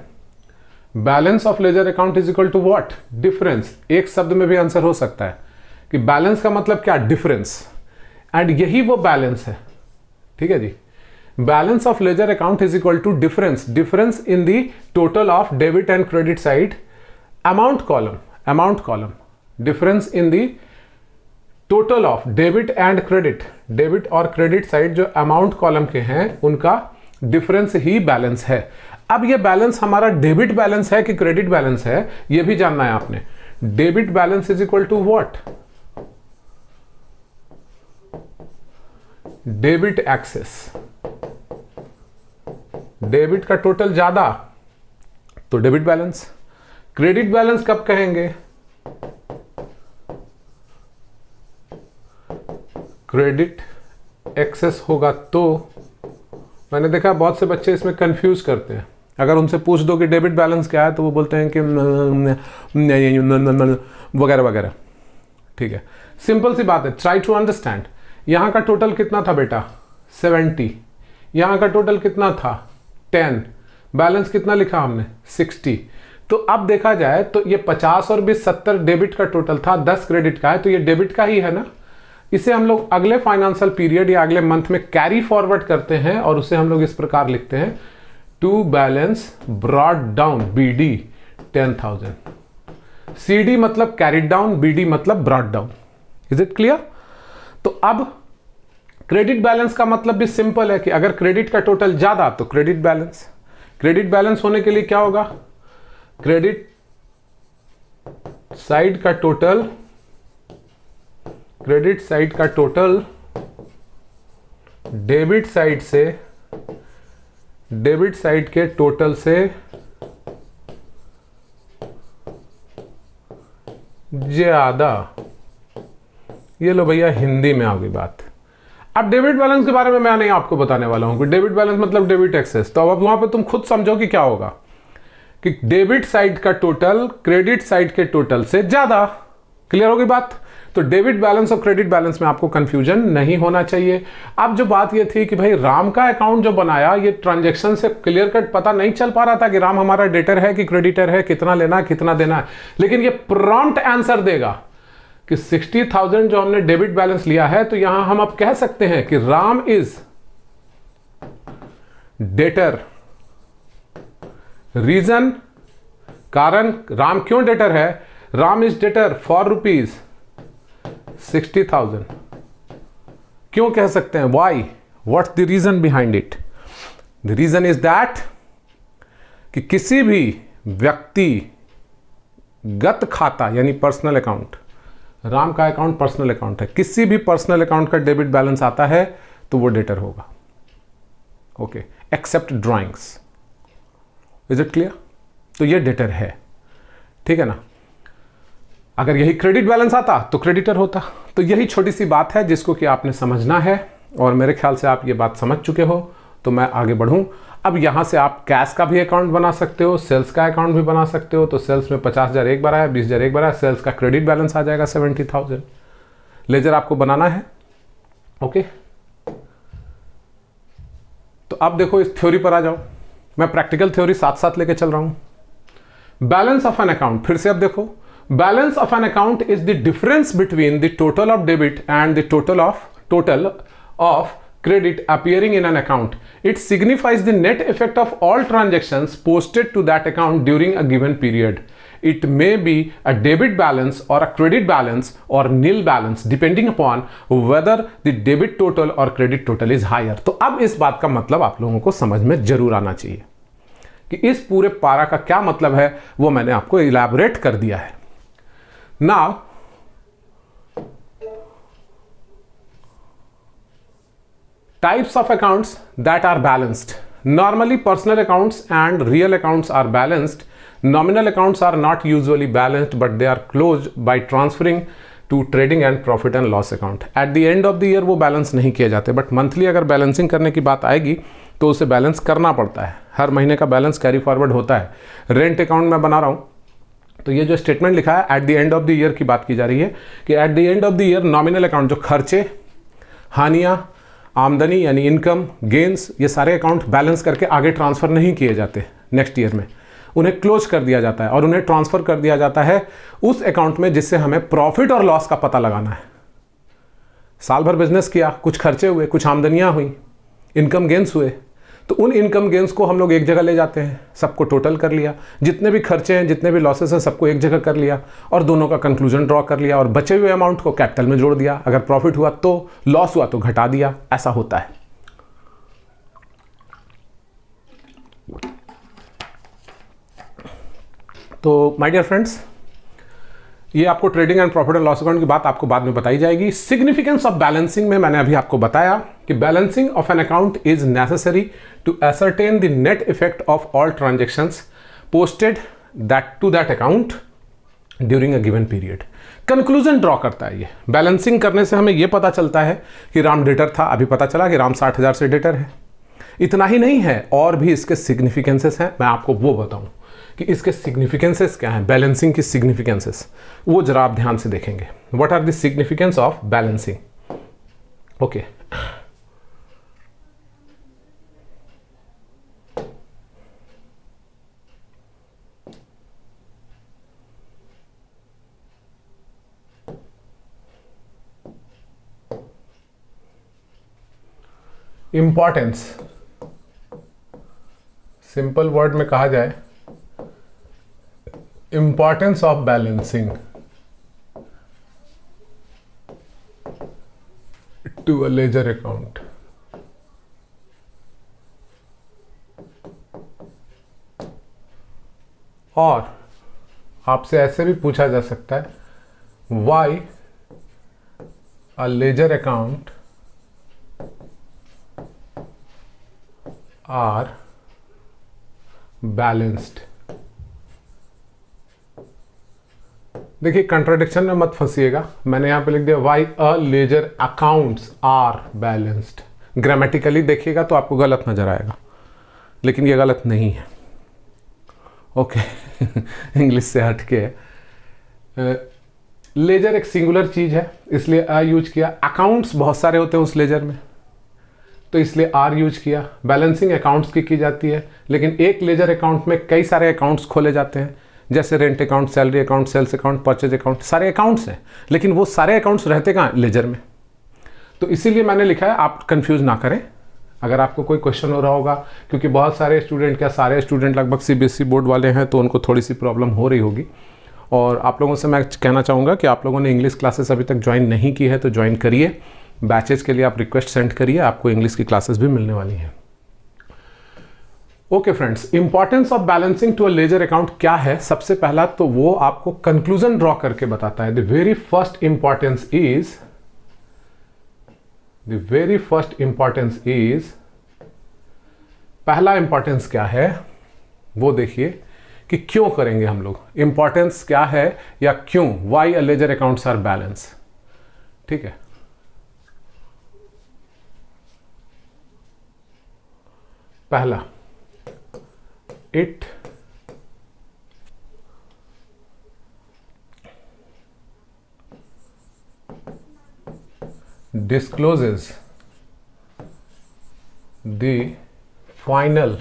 balance of ledger account is equal to what, difference. एक शब्द में भी answer हो सकता है कि बैलेंस का मतलब क्या, डिफरेंस, एंड यही वो बैलेंस है। ठीक है जी, balance of ledger account is equal to difference, difference in the total of debit and credit side amount column, amount column, difference in the total of debit and credit, debit और credit side जो amount column के हैं उनका difference ही balance है। अब ये balance हमारा debit balance है कि क्रेडिट बैलेंस है, ये भी जानना है आपने। Debit balance is equal to what, debit excess, debit का टोटल ज्यादा तो डेबिट बैलेंस, क्रेडिट बैलेंस कब कहेंगे, क्रेडिट एक्सेस होगा तो। मैंने देखा बहुत से बच्चे इसमें कंफ्यूज करते हैं, अगर उनसे पूछ दो कि डेबिट बैलेंस क्या है तो वो बोलते हैं कि वगैरह वगैरह। ठीक है, सिंपल सी बात है, ट्राई टू अंडरस्टैंड। यहां का टोटल कितना था बेटा, 70, यहां का टोटल कितना था 10, बैलेंस कितना लिखा हमने 60। तो अब देखा जाए तो ये 50 और 20 70 डेबिट का टोटल था, 10 क्रेडिट का है, तो ये डेबिट का ही है ना। इसे हम लोग अगले फाइनेंशियल पीरियड या अगले मंथ में कैरी फॉरवर्ड करते हैं और उसे हम लोग इस प्रकार लिखते हैं, to balance brought down BD 10,000। CD मतलब कैरिड डाउन, BD मतलब brought down. Is it clear? तो अब क्रेडिट बैलेंस का मतलब भी सिंपल है कि अगर क्रेडिट का टोटल ज्यादा तो क्रेडिट बैलेंस, क्रेडिट बैलेंस होने के लिए क्या होगा, क्रेडिट साइड का टोटल, क्रेडिट साइड का टोटल डेबिट साइड से, डेबिट साइड के टोटल से ज्यादा। ये लो भैया, हिंदी में आ गई बात। अब डेबिट बैलेंस के बारे में मैं नहीं आपको बताने वाला हूं कि डेबिट बैलेंस मतलब डेबिट एक्सेस, तो अब वहां पे तुम खुद समझो कि क्या होगा कि डेबिट साइड का टोटल क्रेडिट साइड के टोटल से ज्यादा। क्लियर होगी बात? तो डेबिट बैलेंस और क्रेडिट बैलेंस में आपको कंफ्यूजन नहीं होना चाहिए। अब जो बात ये थी कि भाई राम का अकाउंट जो बनाया, ये ट्रांजैक्शन से क्लियर कट पता नहीं चल पा रहा था कि राम हमारा डेटर है कि क्रेडिटर है, कितना लेना है कितना देना है, लेकिन ये प्रॉम्प्ट आंसर देगा कि 60,000 जो हमने डेबिट बैलेंस लिया है, तो यहां हम अब कह सकते हैं कि राम इज डेटर। रीजन, कारण, राम क्यों डेटर है, Ram is debtor for rupees 60,000। क्यों कह सकते हैं, why, what's the reason behind it? The reason is that कि किसी भी व्यक्तिगत खाता यानी पर्सनल अकाउंट, राम का अकाउंट पर्सनल अकाउंट है, किसी भी पर्सनल अकाउंट का डेबिट बैलेंस आता है तो वो डेटर होगा। Okay, except drawings. Is it clear? तो ये डेटर है, ठीक है ना। अगर यही क्रेडिट बैलेंस आता तो क्रेडिटर होता। तो यही छोटी सी बात है जिसको कि आपने समझना है, और मेरे ख्याल से आप ये बात समझ चुके हो। तो मैं आगे बढ़ूं। अब यहां से आप कैश का भी अकाउंट बना सकते हो, सेल्स का अकाउंट भी बना सकते हो। तो सेल्स में 50,000 एक बार आया, 20,000 एक बार आया, सेल्स का क्रेडिट बैलेंस आ जाएगा 70,000। लेजर आपको बनाना है। ओके, तो अब देखो इस थ्योरी पर आ जाओ। मैं प्रैक्टिकल थ्योरी साथ साथ लेके चल रहा हूं। बैलेंस ऑफ एन अकाउंट, फिर से अब देखो, balance of an account is the difference between the total of debit and the total of credit appearing in an account, it signifies the net effect of all transactions posted to that account during a given period. It may be a debit balance or a credit balance or nil balance depending upon whether the debit total or credit total is higher. तो अब इस बात का मतलब आप लोगों को समझ में जरूर आना चाहिए कि इस पूरे पारा का क्या मतलब है, वो मैंने आपको इलैबोरेट कर दिया है. Now types of accounts that are balanced. Normally personal accounts and real accounts are balanced. Nominal accounts are not usually balanced, but they are closed by transferring to trading and profit and loss account. At the end of the year वो balance नहीं किए जाते, but monthly अगर balancing करने की बात आएगी तो उसे बैलेंस करना पड़ता है. हर महीने का बैलेंस कैरी फॉरवर्ड होता है. रेंट अकाउंट मैं बना रहा हूँ तो ये जो स्टेटमेंट लिखा है at the end of the year की बात की जा रही है कि at the end of the year nominal account जो खर्चे, हानियाँ, आमदनी यानी इनकम, गेन्स, ये सारे अकाउंट बैलेंस करके आगे ट्रांसफ़र नहीं किए जाते. नेक्स्ट ईयर में उन्हें क्लोज कर दिया जाता है और उन्हें ट्रांसफ़र कर दिया जाता है उस अकाउंट में जिससे हमें प्रॉफिट और लॉस का पता लगाना है. साल भर बिजनेस किया, कुछ खर्चे हुए, कुछ आमदनियाँ हुई, इनकम गेन्स हुए, तो उन इनकम गेन्स को हम लोग एक जगह ले जाते हैं, सबको टोटल कर लिया, जितने भी खर्चे हैं, जितने भी लॉसेस हैं, सबको एक जगह कर लिया और दोनों का कंक्लूजन ड्रॉ कर लिया और बचे हुए अमाउंट को कैपिटल में जोड़ दिया. अगर प्रॉफिट हुआ तो, लॉस हुआ तो घटा दिया. ऐसा होता है. तो माय डियर फ्रेंड्स, ये आपको trading and profit and loss account की बात आपको बाद में बताई जाएगी. सिग्निफिकेंस ऑफ बैलेंसिंग में मैंने अभी आपको बताया कि balancing of an account is necessary to ascertain the net effect of all transactions posted to that account during a given period. Conclusion draw करता है. ये बैलेंसिंग करने से हमें यह पता चलता है कि राम डेटर था, अभी पता चला कि राम 60,000 से डेटर है. इतना ही नहीं है, और भी इसके सिग्निफिकेंसेस हैं. मैं आपको वो बताऊं कि इसके सिग्निफिकेंसेस क्या हैं, बैलेंसिंग की सिग्निफिकेंसेस, वो जरा आप ध्यान से देखेंगे. What are the significance of balancing? Okay, importance, simple word में कहा जाए, importance of balancing to a ledger account. और आपसे ऐसे भी पूछा जा सकता है, why a ledger account are balanced. देखिए, कंट्राडिक्शन में मत फंसिएगा. मैंने यहां पे लिख दिया why a ledger accounts are balanced. Grammatically देखिएगा तो आपको गलत नजर आएगा, लेकिन ये गलत नहीं है. ओके, इंग्लिश से हट के लेजर एक सिंगुलर चीज है, इसलिए अ यूज किया. अकाउंट्स बहुत सारे होते हैं उस लेजर में, तो इसलिए आर यूज किया. बैलेंसिंग अकाउंट्स की जाती है, लेकिन एक लेजर अकाउंट में कई सारे अकाउंट्स खोले जाते हैं, जैसे rent account, salary account, sales account, purchase account, सारे अकाउंट्स हैं. लेकिन वो सारे अकाउंट्स रहते कहाँ? लेजर में. तो इसीलिए मैंने लिखा है, आप कंफ्यूज ना करें. अगर आपको कोई क्वेश्चन हो रहा होगा, क्योंकि बहुत सारे स्टूडेंट, क्या सारे स्टूडेंट लगभग सीबीएसई बोर्ड वाले हैं, तो उनको थोड़ी सी प्रॉब्लम हो रही होगी. और आप लोगों से मैं कहना चाहूँगा कि आप लोगों ने इंग्लिश क्लासेस अभी तक ज्वाइन नहीं की है तो ज्वाइन करिए. बैचेज के लिए आप रिक्वेस्ट सेंड करिए, आपको इंग्लिश की क्लासेस भी मिलने वाली हैं. Okay friends, importance of balancing to a ledger account क्या है? सबसे पहला तो वो आपको कंक्लूजन ड्रॉ करके बताता है. The very first importance is, पहला इंपॉर्टेंस क्या है वो देखिए कि क्यों करेंगे हम लोग. इंपॉर्टेंस क्या है या क्यों, why a ledger accounts are balance. ठीक है, पहला, it discloses the final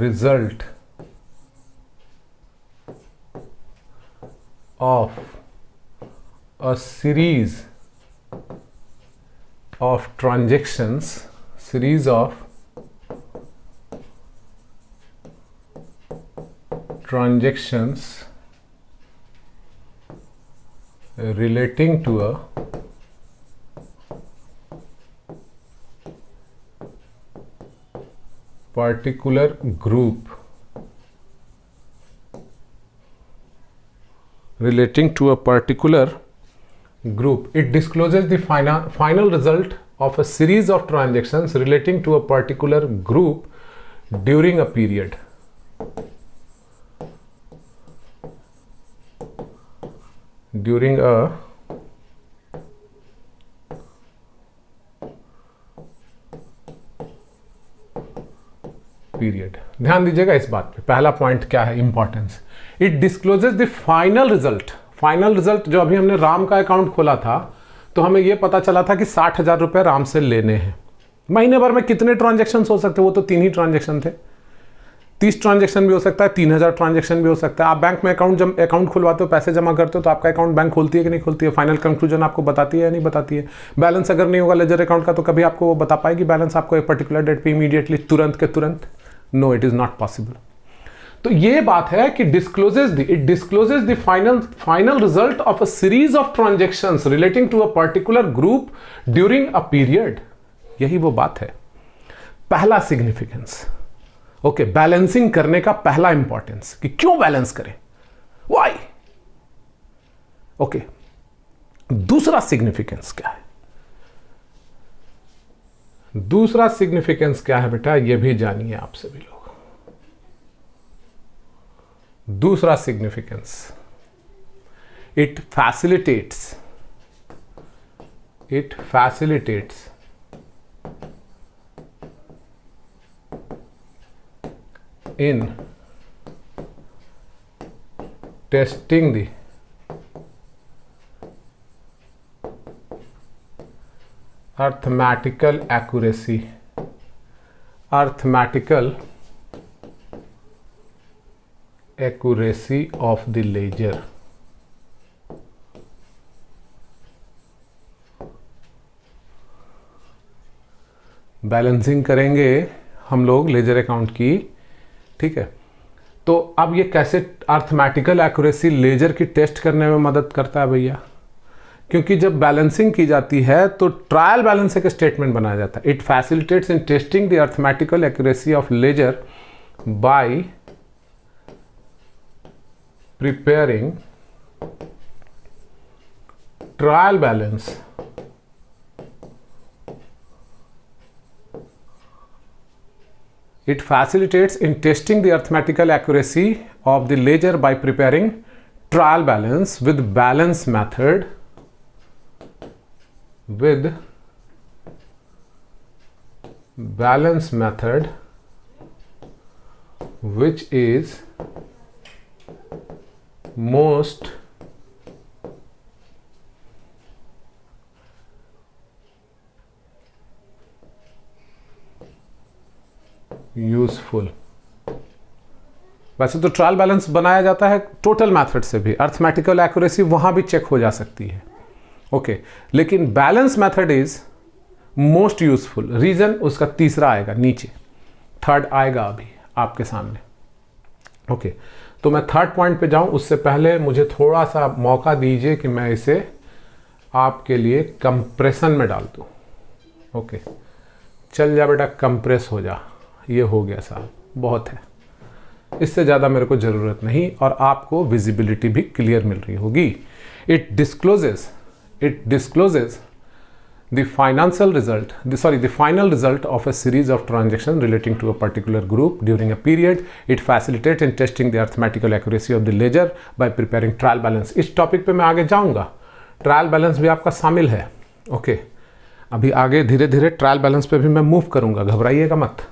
result of a series of transactions, series of transactions relating to a particular group, relating to a particular group. It discloses the final result of a series of transactions relating to a particular group during a period. During a period. ध्यान दीजिएगा इस बात पे, पहला point क्या है importance, it discloses the final result. Final result जो अभी हमने राम का अकाउंट खोला था तो हमें यह पता चला था कि 60,000 रुपए राम से लेने हैं। महीने भर में कितने ट्रांजेक्शन हो सकते हैं, वो तो 3 ही ट्रांजेक्शन थे। 30 ट्रांजेक्शन भी हो सकता है, 3000 ट्रांजेक्शन भी हो सकता है। आप बैंक में अकाउंट खुलवाते हो, पैसे जमा करते हो तो आपका अकाउंट बैंक खोलती है कि नहीं खोलती है, फाइनल कंक्लूजन आपको बताती है या नहीं बताती है। बैलेंस अगर नहीं होगा लेजर अकाउंट का तो कभी आपको वो बता पाएगी बैलेंस आपको एक पर्टिकुलर डेट पे इमीडिएटली, तुरंत के तुरंत? No, it is not possible. तो ये बात है कि it discloses the final result of a series of transactions relating to a particular group during a period. यही वो बात है, पहला सिग्निफिकेंस। ओके, बैलेंसिंग करने का पहला इंपॉर्टेंस कि क्यों बैलेंस करें, व्हाई। ओके, दूसरा सिग्निफिकेंस क्या है? दूसरा सिग्निफिकेंस क्या है बेटा, ये भी जानिए आप सभी लोग। दूसरा significance, it facilitates in testing the arithmetical accuracy of the ledger। Balancing करेंगे हम लोग लेजर अकाउंट की, ठीक है। तो अब ये कैसे अर्थमेटिकल एक्यूरेसी लेजर की टेस्ट करने में मदद करता है भैया? क्योंकि जब बैलेंसिंग की जाती है तो ट्रायल बैलेंस एक स्टेटमेंट बनाया जाता है। It facilitates in testing the arithmetical accuracy of ledger by preparing trial balance It facilitates in testing the arithmetical accuracy of the ledger by preparing trial balance with balance method, which is most useful. वैसे तो trial balance बनाया जाता है total method से भी, arithmetical accuracy वहां भी check हो जा सकती है। ओके, लेकिन balance method is most useful. Reason उसका तीसरा आएगा नीचे, थर्ड आएगा अभी आपके सामने। ओके, तो मैं थर्ड पॉइंट पे जाऊं उससे पहले मुझे थोड़ा सा मौका दीजिए कि मैं इसे आपके लिए कंप्रेशन में डाल दूं। ओके, चल जा बेटा, कंप्रेस हो जा। ये हो गया साहब, बहुत है, इससे ज़्यादा मेरे को ज़रूरत नहीं, और आपको विजिबिलिटी भी क्लियर मिल रही होगी। It discloses the final result of a series of transactions relating to a particular group during a period. It facilitates in testing the arithmetical accuracy of the ledger by preparing trial balance। इस topic पे मैं आगे जाऊंगा, trial balance भी आपका शामिल है। Okay, अभी आगे धीरे धीरे ट्रायल बैलेंस पे भी मैं मूव करूंगा, घबराइएगा मत।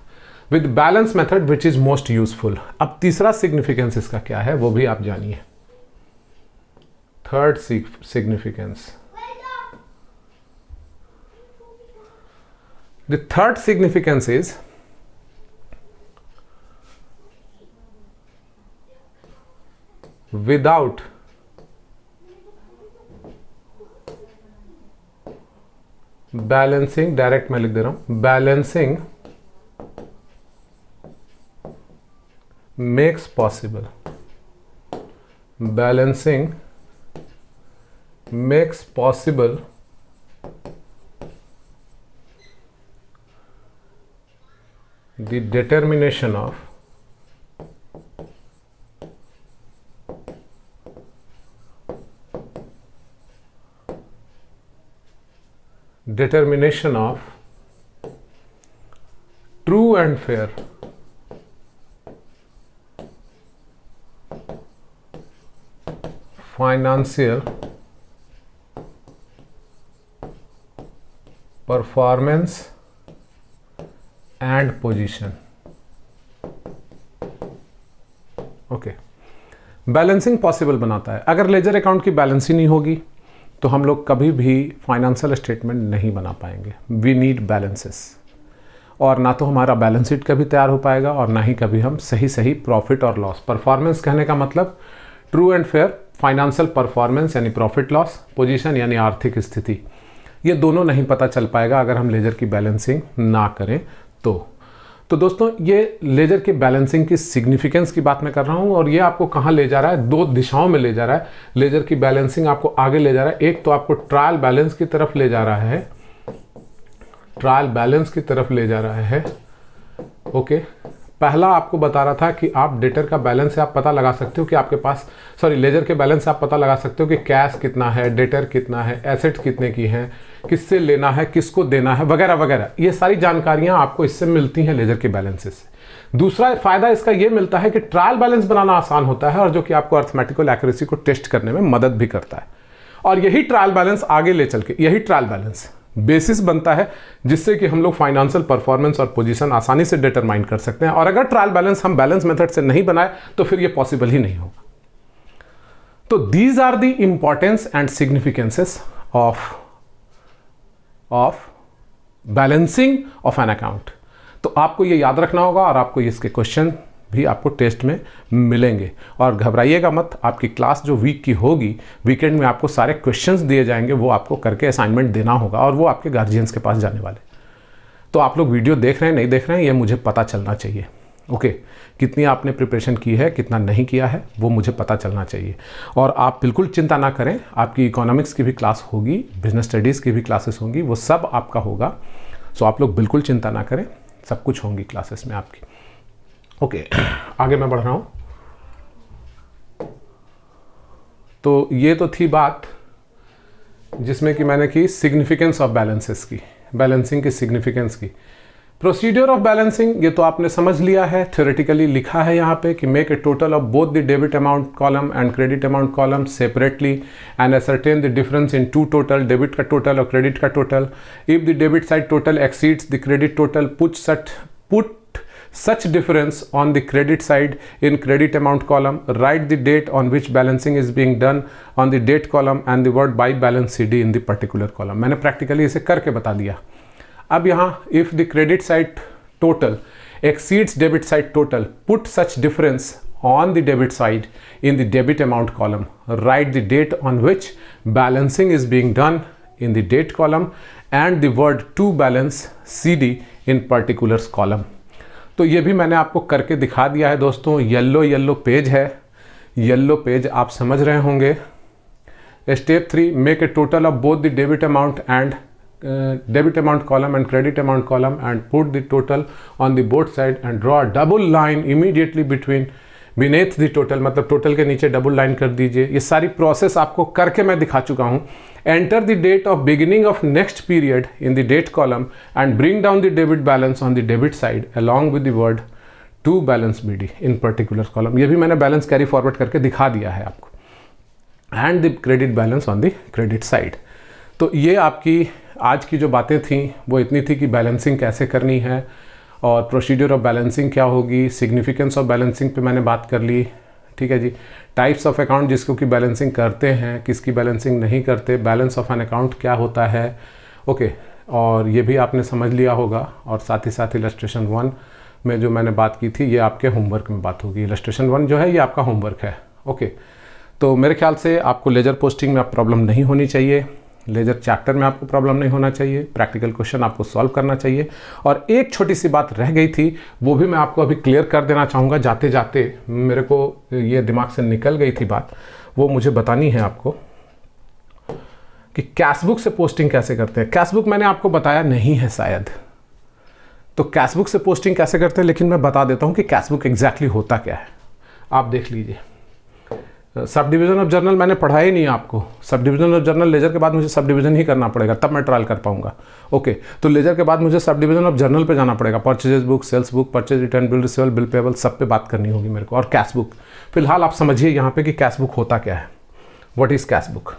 With balance method which is most useful. अब तीसरा सिग्निफिकेंस इसका क्या है वो भी आप जानिए। Third significance, the third significance is without balancing, direct मैं लिख दे रहा हूं, balancing makes possible, balancing makes possible the determination of true and fair financial performance and position. Okay, balancing possible बनाता है। अगर लेजर अकाउंट की बैलेंस ही नहीं होगी तो हम लोग कभी भी फाइनेंशियल स्टेटमेंट नहीं बना पाएंगे। वी नीड बैलेंसेस, और ना तो हमारा बैलेंस शीट कभी तैयार हो पाएगा और ना ही कभी हम सही प्रॉफिट और लॉस, परफॉर्मेंस कहने का मतलब true and fair financial performance यानी प्रॉफिट लॉस, पोजीशन यानी आर्थिक स्थिति, ये दोनों नहीं पता चल पाएगा अगर हम लेजर की बैलेंसिंग ना करें तो दोस्तों ये लेजर की बैलेंसिंग की सिग्निफिकेंस की बात मैं कर रहा हूँ, और ये आपको कहाँ ले जा रहा है, दो दिशाओं में ले जा रहा है। लेजर की बैलेंसिंग आपको आगे ले जा रहा है, एक तो आपको ट्रायल बैलेंस की तरफ ले जा रहा है, ट्रायल बैलेंस की तरफ ले जा रहा है। ओके, पहला आपको बता रहा था कि आप डेटर का बैलेंस से आप पता लगा सकते हो कि आपके पास, लेजर के बैलेंस से आप पता लगा सकते हो कि कैश कितना है, डेटर कितना है, एसेट्स कितने की हैं, किससे लेना है, किसको देना है, वगैरह वगैरह। ये सारी जानकारियां आपको इससे मिलती हैं लेजर के बैलेंसेस से। दूसरा फायदा इसका ये मिलता है कि ट्रायल बैलेंस बनाना आसान होता है, और जो कि आपको अर्थमेटिकल एक्यूरेसी को टेस्ट करने में मदद भी करता है। और यही ट्रायल बैलेंस आगे ले चल के, यही ट्रायल बैलेंस बेसिस बनता है जिससे कि हम लोग फाइनेंशियल परफॉर्मेंस और पोजीशन आसानी से डिटरमाइन कर सकते हैं। और अगर ट्रायल बैलेंस हम बैलेंस मेथड से नहीं बनाए तो फिर ये पॉसिबल ही नहीं होगा। तो these are the importance and significances of balancing of an account. तो आपको ये याद रखना होगा, और आपको इसके क्वेश्चन भी आपको टेस्ट में मिलेंगे। और घबराइएगा मत, आपकी क्लास जो वीक की होगी, वीकेंड में आपको सारे क्वेश्चंस दिए जाएंगे, वो आपको करके असाइनमेंट देना होगा, और वो आपके गार्जियंस के पास जाने वाले। तो आप लोग वीडियो देख रहे हैं नहीं देख रहे हैं, ये मुझे पता चलना चाहिए। ओके, कितनी आपने प्रिपरेशन की है, कितना नहीं किया है, वो मुझे पता चलना चाहिए। और आप बिल्कुल चिंता ना करें, आपकी इकोनॉमिक्स की भी क्लास होगी, बिजनेस स्टडीज़ की भी क्लासेस होंगी, वो सब आपका होगा। सो आप लोग बिल्कुल चिंता ना करें, सब कुछ होंगी क्लासेस में आपकी। ओके, आगे मैं बढ़ रहा हूँ। तो ये तो थी बात जिसमें कि मैंने की सिग्निफिकेंस ऑफ बैलेंसेस की, बैलेंसिंग की सिग्निफिकेंस की। प्रोसीजर ऑफ बैलेंसिंग ये तो आपने समझ लिया है, थ्योरेटिकली लिखा है यहाँ पे कि make a total of both the debit amount column and credit amount column separately and ascertain the difference in two total, debit का टोटल और क्रेडिट का total. If the debit side total exceeds the credit total, put such difference on the credit side in credit amount column, write the date on which balancing is being done on the date column and the word by balance CD in the particular column। मैंने practically इसे करके बता दिया। अब यहाँ if the credit side total exceeds debit side total, put such difference on the debit side in the debit amount column, write the date on which balancing is being done in the date column and the word to balance CD in particulars column। तो ये भी मैंने आपको करके दिखा दिया है दोस्तों। येलो पेज है, येलो पेज आप समझ रहे होंगे। Step 3, make a total of both the debit amount and debit amount column and credit amount column and put the total on the both side and draw double line immediately beneath the total, मतलब total के नीचे double line कर दीजिए। ये सारी process आपको करके मैं दिखा चुका हूँ। Enter the date of beginning of next period in the date column and bring down the debit balance on the debit side along with the word to balance BD in particular column. ये भी मैंने balance carry forward करके दिखा दिया है आपको। And the credit balance on the credit side. तो ये आपकी आज की जो बातें थी वो इतनी थी कि बैलेंसिंग कैसे करनी है और प्रोसीजर ऑफ बैलेंसिंग क्या होगी, सिग्निफिकेंस ऑफ बैलेंसिंग पे मैंने बात कर ली। ठीक है जी। टाइप्स ऑफ अकाउंट जिसको कि बैलेंसिंग करते हैं, किसकी बैलेंसिंग नहीं करते, बैलेंस ऑफ एन अकाउंट क्या होता है। ओके, और ये भी आपने समझ लिया होगा। और साथ ही साथ इलस्ट्रेशन 1 में जो मैंने बात की थी ये आपके होमवर्क में बात होगी। इलस्ट्रेशन 1 जो है ये आपका होमवर्क है। ओके, तो मेरे ख्याल से आपको लेजर पोस्टिंग में आप प्रॉब्लम नहीं होनी चाहिए। लेजर चैप्टर में आपको प्रॉब्लम नहीं होना चाहिए, प्रैक्टिकल क्वेश्चन आपको सॉल्व करना चाहिए। और एक छोटी सी बात रह गई थी, वो भी मैं आपको अभी क्लियर कर देना चाहूँगा, जाते जाते मेरे को ये दिमाग से निकल गई थी बात, वो मुझे बतानी है आपको कि कैशबुक से पोस्टिंग कैसे करते हैं। कैशबुक मैंने आपको बताया नहीं है शायद, तो कैशबुक से पोस्टिंग कैसे करते हैं, लेकिन मैं बता देता हूँ कि कैशबुक एग्जैक्टली होता क्या है। आप देख लीजिए, सब डिवीजन ऑफ जर्नल मैंने पढ़ा ही नहीं आपको। Sub division of journal ledger के बाद मुझे सब डिवीजन ही करना पड़ेगा, तब मैं ट्रायल कर पाऊंगा। ओके, तो लेजर के बाद मुझे सब डिवीजन ऑफ जर्नल पे जाना पड़ेगा, purchases book, sales book, purchase return, bill receivable, bill payable, सब पे बात करनी होगी मेरे को। और कैश बुक, फिलहाल आप समझिए यहाँ पे कि कैश बुक होता क्या है। What is cash book?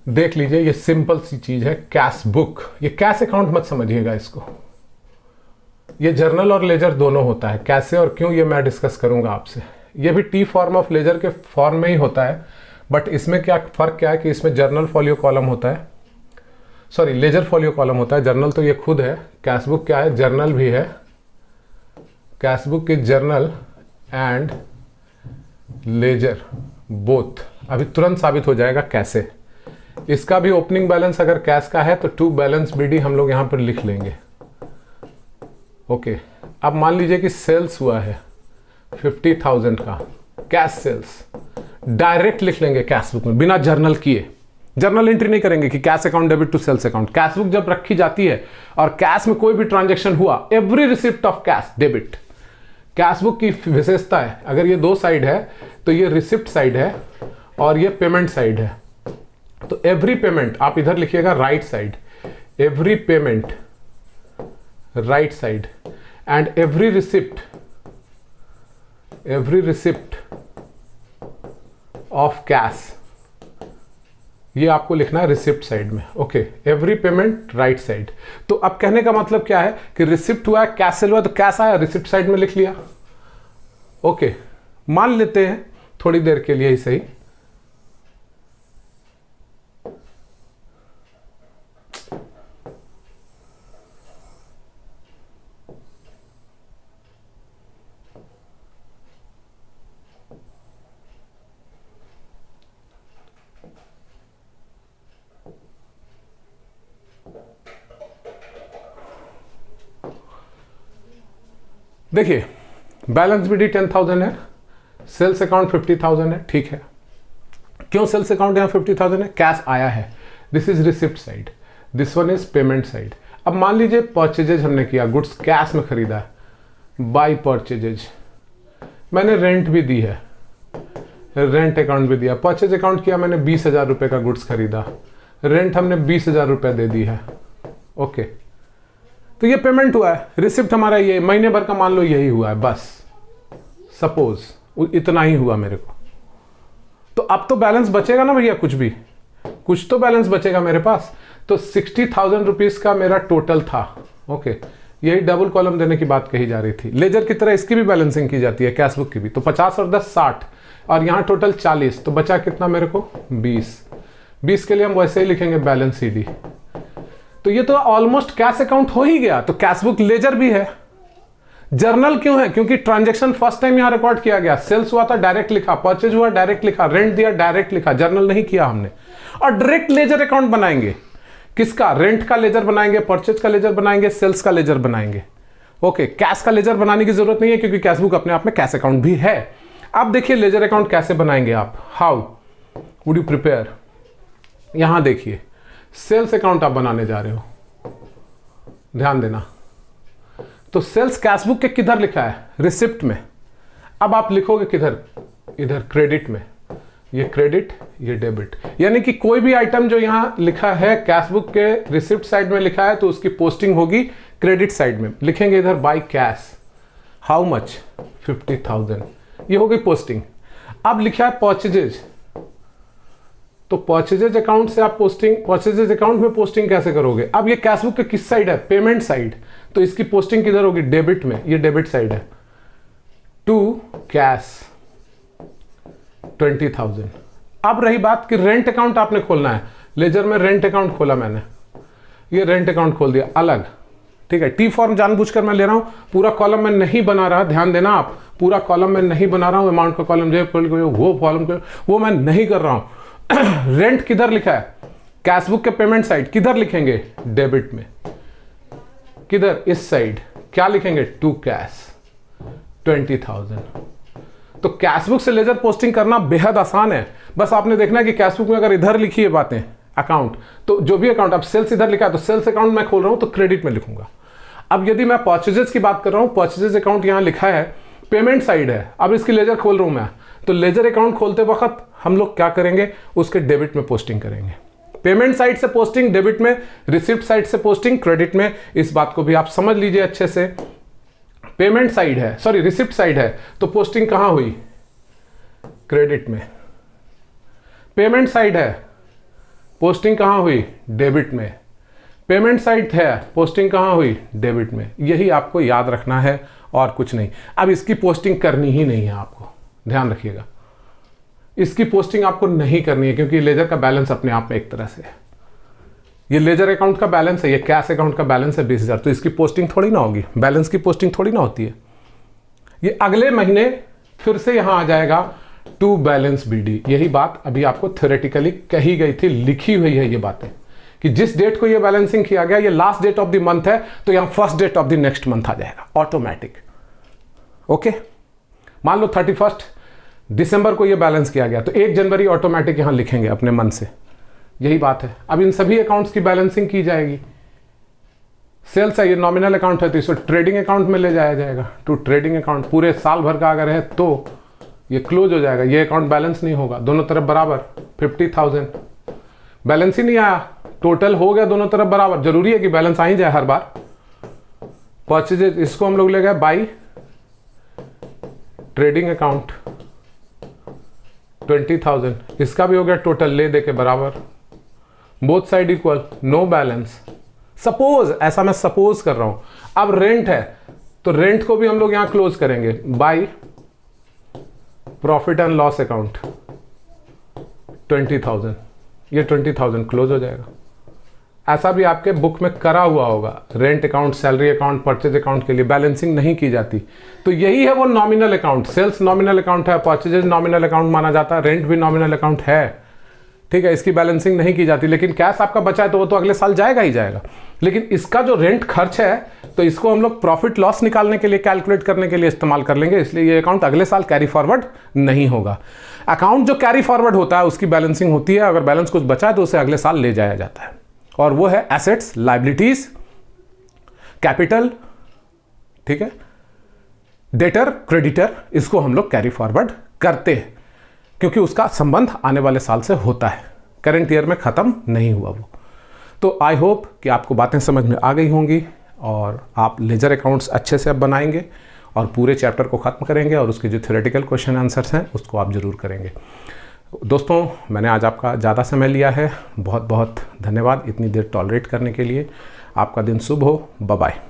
देख लीजिए, ये सिंपल सी चीज है कैश बुक। ये कैश अकाउंट मत समझिएगा इसको, ये जर्नल और लेजर दोनों होता है। कैसे और क्यों ये मैं डिस्कस करूंगा आपसे। ये भी टी फॉर्म ऑफ लेजर के फॉर्म में ही होता है, बट इसमें क्या फ़र्क क्या है कि इसमें जर्नल फॉलियो कॉलम होता है, सॉरी लेजर फॉलियो कॉलम होता है। जर्नल तो ये खुद है, कैशबुक क्या है, जर्नल भी है। Cashbook is journal and ledger both. अभी तुरंत साबित हो जाएगा कैसे। इसका भी ओपनिंग बैलेंस अगर कैश का है तो टू बैलेंस बीडी हम लोग यहाँ पर लिख लेंगे। ओके, अब मान लीजिए कि सेल्स हुआ है 50,000 का, कैश सेल्स, डायरेक्ट लिख लेंगे कैश बुक में बिना जर्नल किए। जर्नल एंट्री नहीं करेंगे कि cash account debit to sales account. Cash book जब रखी जाती है और कैश में कोई भी ट्रांजैक्शन हुआ, every receipt of cash debit. Cash book की विशेषता है, अगर ये दो साइड है तो ये रिसिप्ट साइड है और ये पेमेंट साइड है। तो एवरी पेमेंट, आप इधर लिखिएगा right side, every payment right side, and every receipt of cash, ये आपको लिखना है रिसिप्ट साइड में। Okay, every payment right side. तो अब कहने का मतलब क्या है कि रिसिप्ट हुआ है, कैश सेल हुआ, तो कैश आया, रिसिप्ट साइड में लिख लिया। ओके, मान लेते हैं थोड़ी देर के लिए ही सही, देखिए बैलेंस बीडी 10,000 है, सेल्स अकाउंट 50,000 है, ठीक है। क्यों सेल्स अकाउंट यहाँ 50,000 है? कैश आया है, this is receipt side, this one is payment side. अब मान लीजिए परचेजेज हमने किया, गुड्स कैश में खरीदा है, बाई परचेजेज, मैंने रेंट भी दी है, रेंट अकाउंट भी दिया, परचेज अकाउंट किया मैंने 20,000 रुपये का गुड्स खरीदा, रेंट हमने 20,000 रुपये दे दी है। ओके, तो ये पेमेंट हुआ है, रिसिप्ट हमारा ये महीने भर का मान लो यही हुआ है, बस सपोज इतना ही हुआ मेरे को। तो अब तो बैलेंस बचेगा ना भैया, कुछ तो बैलेंस बचेगा मेरे पास। तो 60,000 रुपीज का मेरा टोटल था। ओके, यही डबल कॉलम देने की बात कही जा रही थी। लेजर की तरह इसकी भी बैलेंसिंग की जाती है, कैश बुक की भी। तो 50 और 10 60, और यहाँ टोटल 40, तो बचा कितना मेरे को 20 के लिए हम वैसे ही लिखेंगे बैलेंस CD। तो ये तो ऑलमोस्ट कैश अकाउंट हो ही गया। तो कैश बुक लेजर भी है। जर्नल क्यों है? क्योंकि ट्रांजैक्शन फर्स्ट टाइम यहां रिकॉर्ड किया गया, सेल्स हुआ था डायरेक्ट लिखा, परचेज हुआ डायरेक्ट लिखा, रेंट दिया डायरेक्ट लिखा, जर्नल नहीं किया हमने। और डायरेक्ट लेजर अकाउंट बनाएंगे, किसका? रेंट का लेजर बनाएंगे, परचेज का लेजर बनाएंगे, सेल्स का लेजर बनाएंगे। ओके, कैश का लेजर बनाने की जरूरत नहीं है क्योंकि कैश बुक अपने आप में कैश अकाउंट भी है। अब देखिए लेजर अकाउंट कैसे बनाएंगे आप, हाउ वुड यू प्रिपेयर। यहां देखिए सेल्स अकाउंट आप बनाने जा रहे हो, ध्यान देना। तो सेल्स कैश बुक के किधर लिखा है? रिसिप्ट में। अब आप लिखोगे किधर? इधर क्रेडिट में। ये क्रेडिट, ये डेबिट, यानी कि कोई भी आइटम जो यहां लिखा है कैश बुक के रिसिप्ट साइड में लिखा है तो उसकी पोस्टिंग होगी क्रेडिट साइड में। लिखेंगे इधर बाय कैश, हाउ मच, 50,000, ये हो गई पोस्टिंग। अब लिखा है परचेजेज, तो परचेजेज अकाउंट से आप परचेजेज अकाउंट में पोस्टिंग कैसे करोगे? अब ये कैश बुक के किस साइड है? पेमेंट साइड, तो इसकी पोस्टिंग किधर होगी? डेबिट में, ये डेबिट साइड है। To cash 20,000। अब रही बात कि रेंट अकाउंट आपने खोलना है। लेजर में रेंट अकाउंट खोला मैंने, ये रेंट अकाउंट खोल दिया अलग, ठीक है। टी फॉर्म जानबूझकर मैं ले रहा हूं, पूरा कॉलम में नहीं बना रहा, ध्यान देना आप, पूरा कॉलम में नहीं बना रहा हूं। अमाउंट का कॉलम जो वो कॉलम वो मैं नहीं कर रहा हूं। रेंट किधर लिखा है? कैश बुक के पेमेंट साइड किधर लिखेंगे? डेबिट में। किधर? इस साइड। क्या लिखेंगे? To cash 20,000। तो कैश बुक से लेजर पोस्टिंग करना बेहद आसान है। बस आपने देखना है कि कैश बुक में अगर इधर लिखी है बातें अकाउंट, तो जो भी अकाउंट, अब सेल्स इधर लिखा है तो सेल्स अकाउंट मैं खोल रहा हूं तो क्रेडिट में लिखूंगा। अब यदि मैं परचेजेस की बात कर रहा हूं, परचेजेस अकाउंट यहां लिखा है, पेमेंट साइड है, अब इसकी लेजर खोल रहा हूं मैं, तो लेजर अकाउंट खोलते वक्त हम लोग क्या करेंगे? उसके डेबिट में पोस्टिंग करेंगे। पेमेंट साइड से पोस्टिंग डेबिट में, रिसिप्ट साइड से पोस्टिंग क्रेडिट में। इस बात को भी आप समझ लीजिए अच्छे से। पेमेंट साइड है, सॉरी रिसिप्ट साइड है, तो पोस्टिंग कहां हुई? क्रेडिट में। पेमेंट साइड है, पोस्टिंग कहां हुई? डेबिट में। पेमेंट साइड है, पोस्टिंग कहां हुई? डेबिट में। यही आपको याद रखना है और कुछ नहीं। अब इसकी पोस्टिंग करनी ही नहीं है आपको, ध्यान रखिएगा। इसकी पोस्टिंग आपको नहीं करनी है क्योंकि लेजर का बैलेंस अपने आप में एक तरह से है, ये लेजर अकाउंट का बैलेंस है, ये कैश अकाउंट का बैलेंस है 20,000, तो इसकी पोस्टिंग थोड़ी ना होगी, बैलेंस की पोस्टिंग थोड़ी ना होती है। ये अगले महीने फिर से यहां आ जाएगा टू बैलेंस बीडी। यही बात अभी आपको थ्योरेटिकली कही गई थी, लिखी हुई है ये बातें कि जिस डेट को ये बैलेंसिंग किया गया, ये last date of the month है, तो यहां first date of the next month आ जाएगा ऑटोमेटिक। ओके, मान लो 31 दिसंबर को ये बैलेंस किया गया, तो 1 जनवरी ऑटोमेटिक यहां लिखेंगे अपने मन से। यही बात है। अब इन सभी अकाउंट्स की बैलेंसिंग की जाएगी। सेल्स है, ये नॉमिनल अकाउंट है, तो इसको ट्रेडिंग अकाउंट में ले जाया जाएगा, टू ट्रेडिंग अकाउंट। पूरे साल भर का अगर है तो ये क्लोज हो जाएगा, ये अकाउंट बैलेंस नहीं होगा, दोनों तरफ बराबर 50,000 बैलेंस ही नहीं आया, टोटल हो गया दोनों तरफ बराबर। जरूरी है कि बैलेंस आ ही जाए हर बार। परचेजेज, इसको हम लोग ले गए बाई ट्रेडिंग अकाउंट 20,000, इसका भी हो गया टोटल ले दे के बराबर, both side equal, no balance. Suppose, ऐसा मैं सपोज कर रहा हूं। अब रेंट है तो रेंट को भी हम लोग यहां क्लोज करेंगे by profit and loss account 20,000, ये 20,000 क्लोज हो जाएगा। ऐसा भी आपके बुक में करा हुआ होगा, rent account, salary account, purchase account के लिए बैलेंसिंग नहीं की जाती। तो यही है वो nominal account. Sales nominal account है, परचेजेज नॉमिनल अकाउंट माना जाता है, रेंट भी नॉमिनल अकाउंट है, ठीक है, इसकी बैलेंसिंग नहीं की जाती। लेकिन कैश आपका बचा है तो वो तो अगले साल जाएगा ही जाएगा। लेकिन इसका जो रेंट खर्च है, तो इसको हम लोग प्रॉफिट लॉस निकालने के लिए, कैलकुलेट करने के लिए इस्तेमाल कर लेंगे, इसलिए ये अकाउंट अगले साल कैरी फॉरवर्ड नहीं होगा। अकाउंट जो कैरी फॉरवर्ड होता है उसकी बैलेंसिंग होती है, अगर बैलेंस कुछ बचा है तो उसे अगले साल ले जाया जाता है, और वो है एसेट्स, लायबिलिटीज, कैपिटल, ठीक है, डेटर, क्रेडिटर, इसको हम लोग कैरी फॉरवर्ड करते हैं क्योंकि उसका संबंध आने वाले साल से होता है, करंट ईयर में खत्म नहीं हुआ वो। तो आई होप कि आपको बातें समझ में आ गई होंगी और आप लेजर अकाउंट्स अच्छे से अब बनाएंगे और पूरे चैप्टर को ख़त्म करेंगे और उसके जो थ्योरेटिकल क्वेश्चन आंसर्स हैं उसको आप ज़रूर करेंगे। दोस्तों, मैंने आज आपका ज़्यादा समय लिया है, बहुत बहुत धन्यवाद इतनी देर टॉलरेट करने के लिए। आपका दिन शुभ हो, बाय बाय।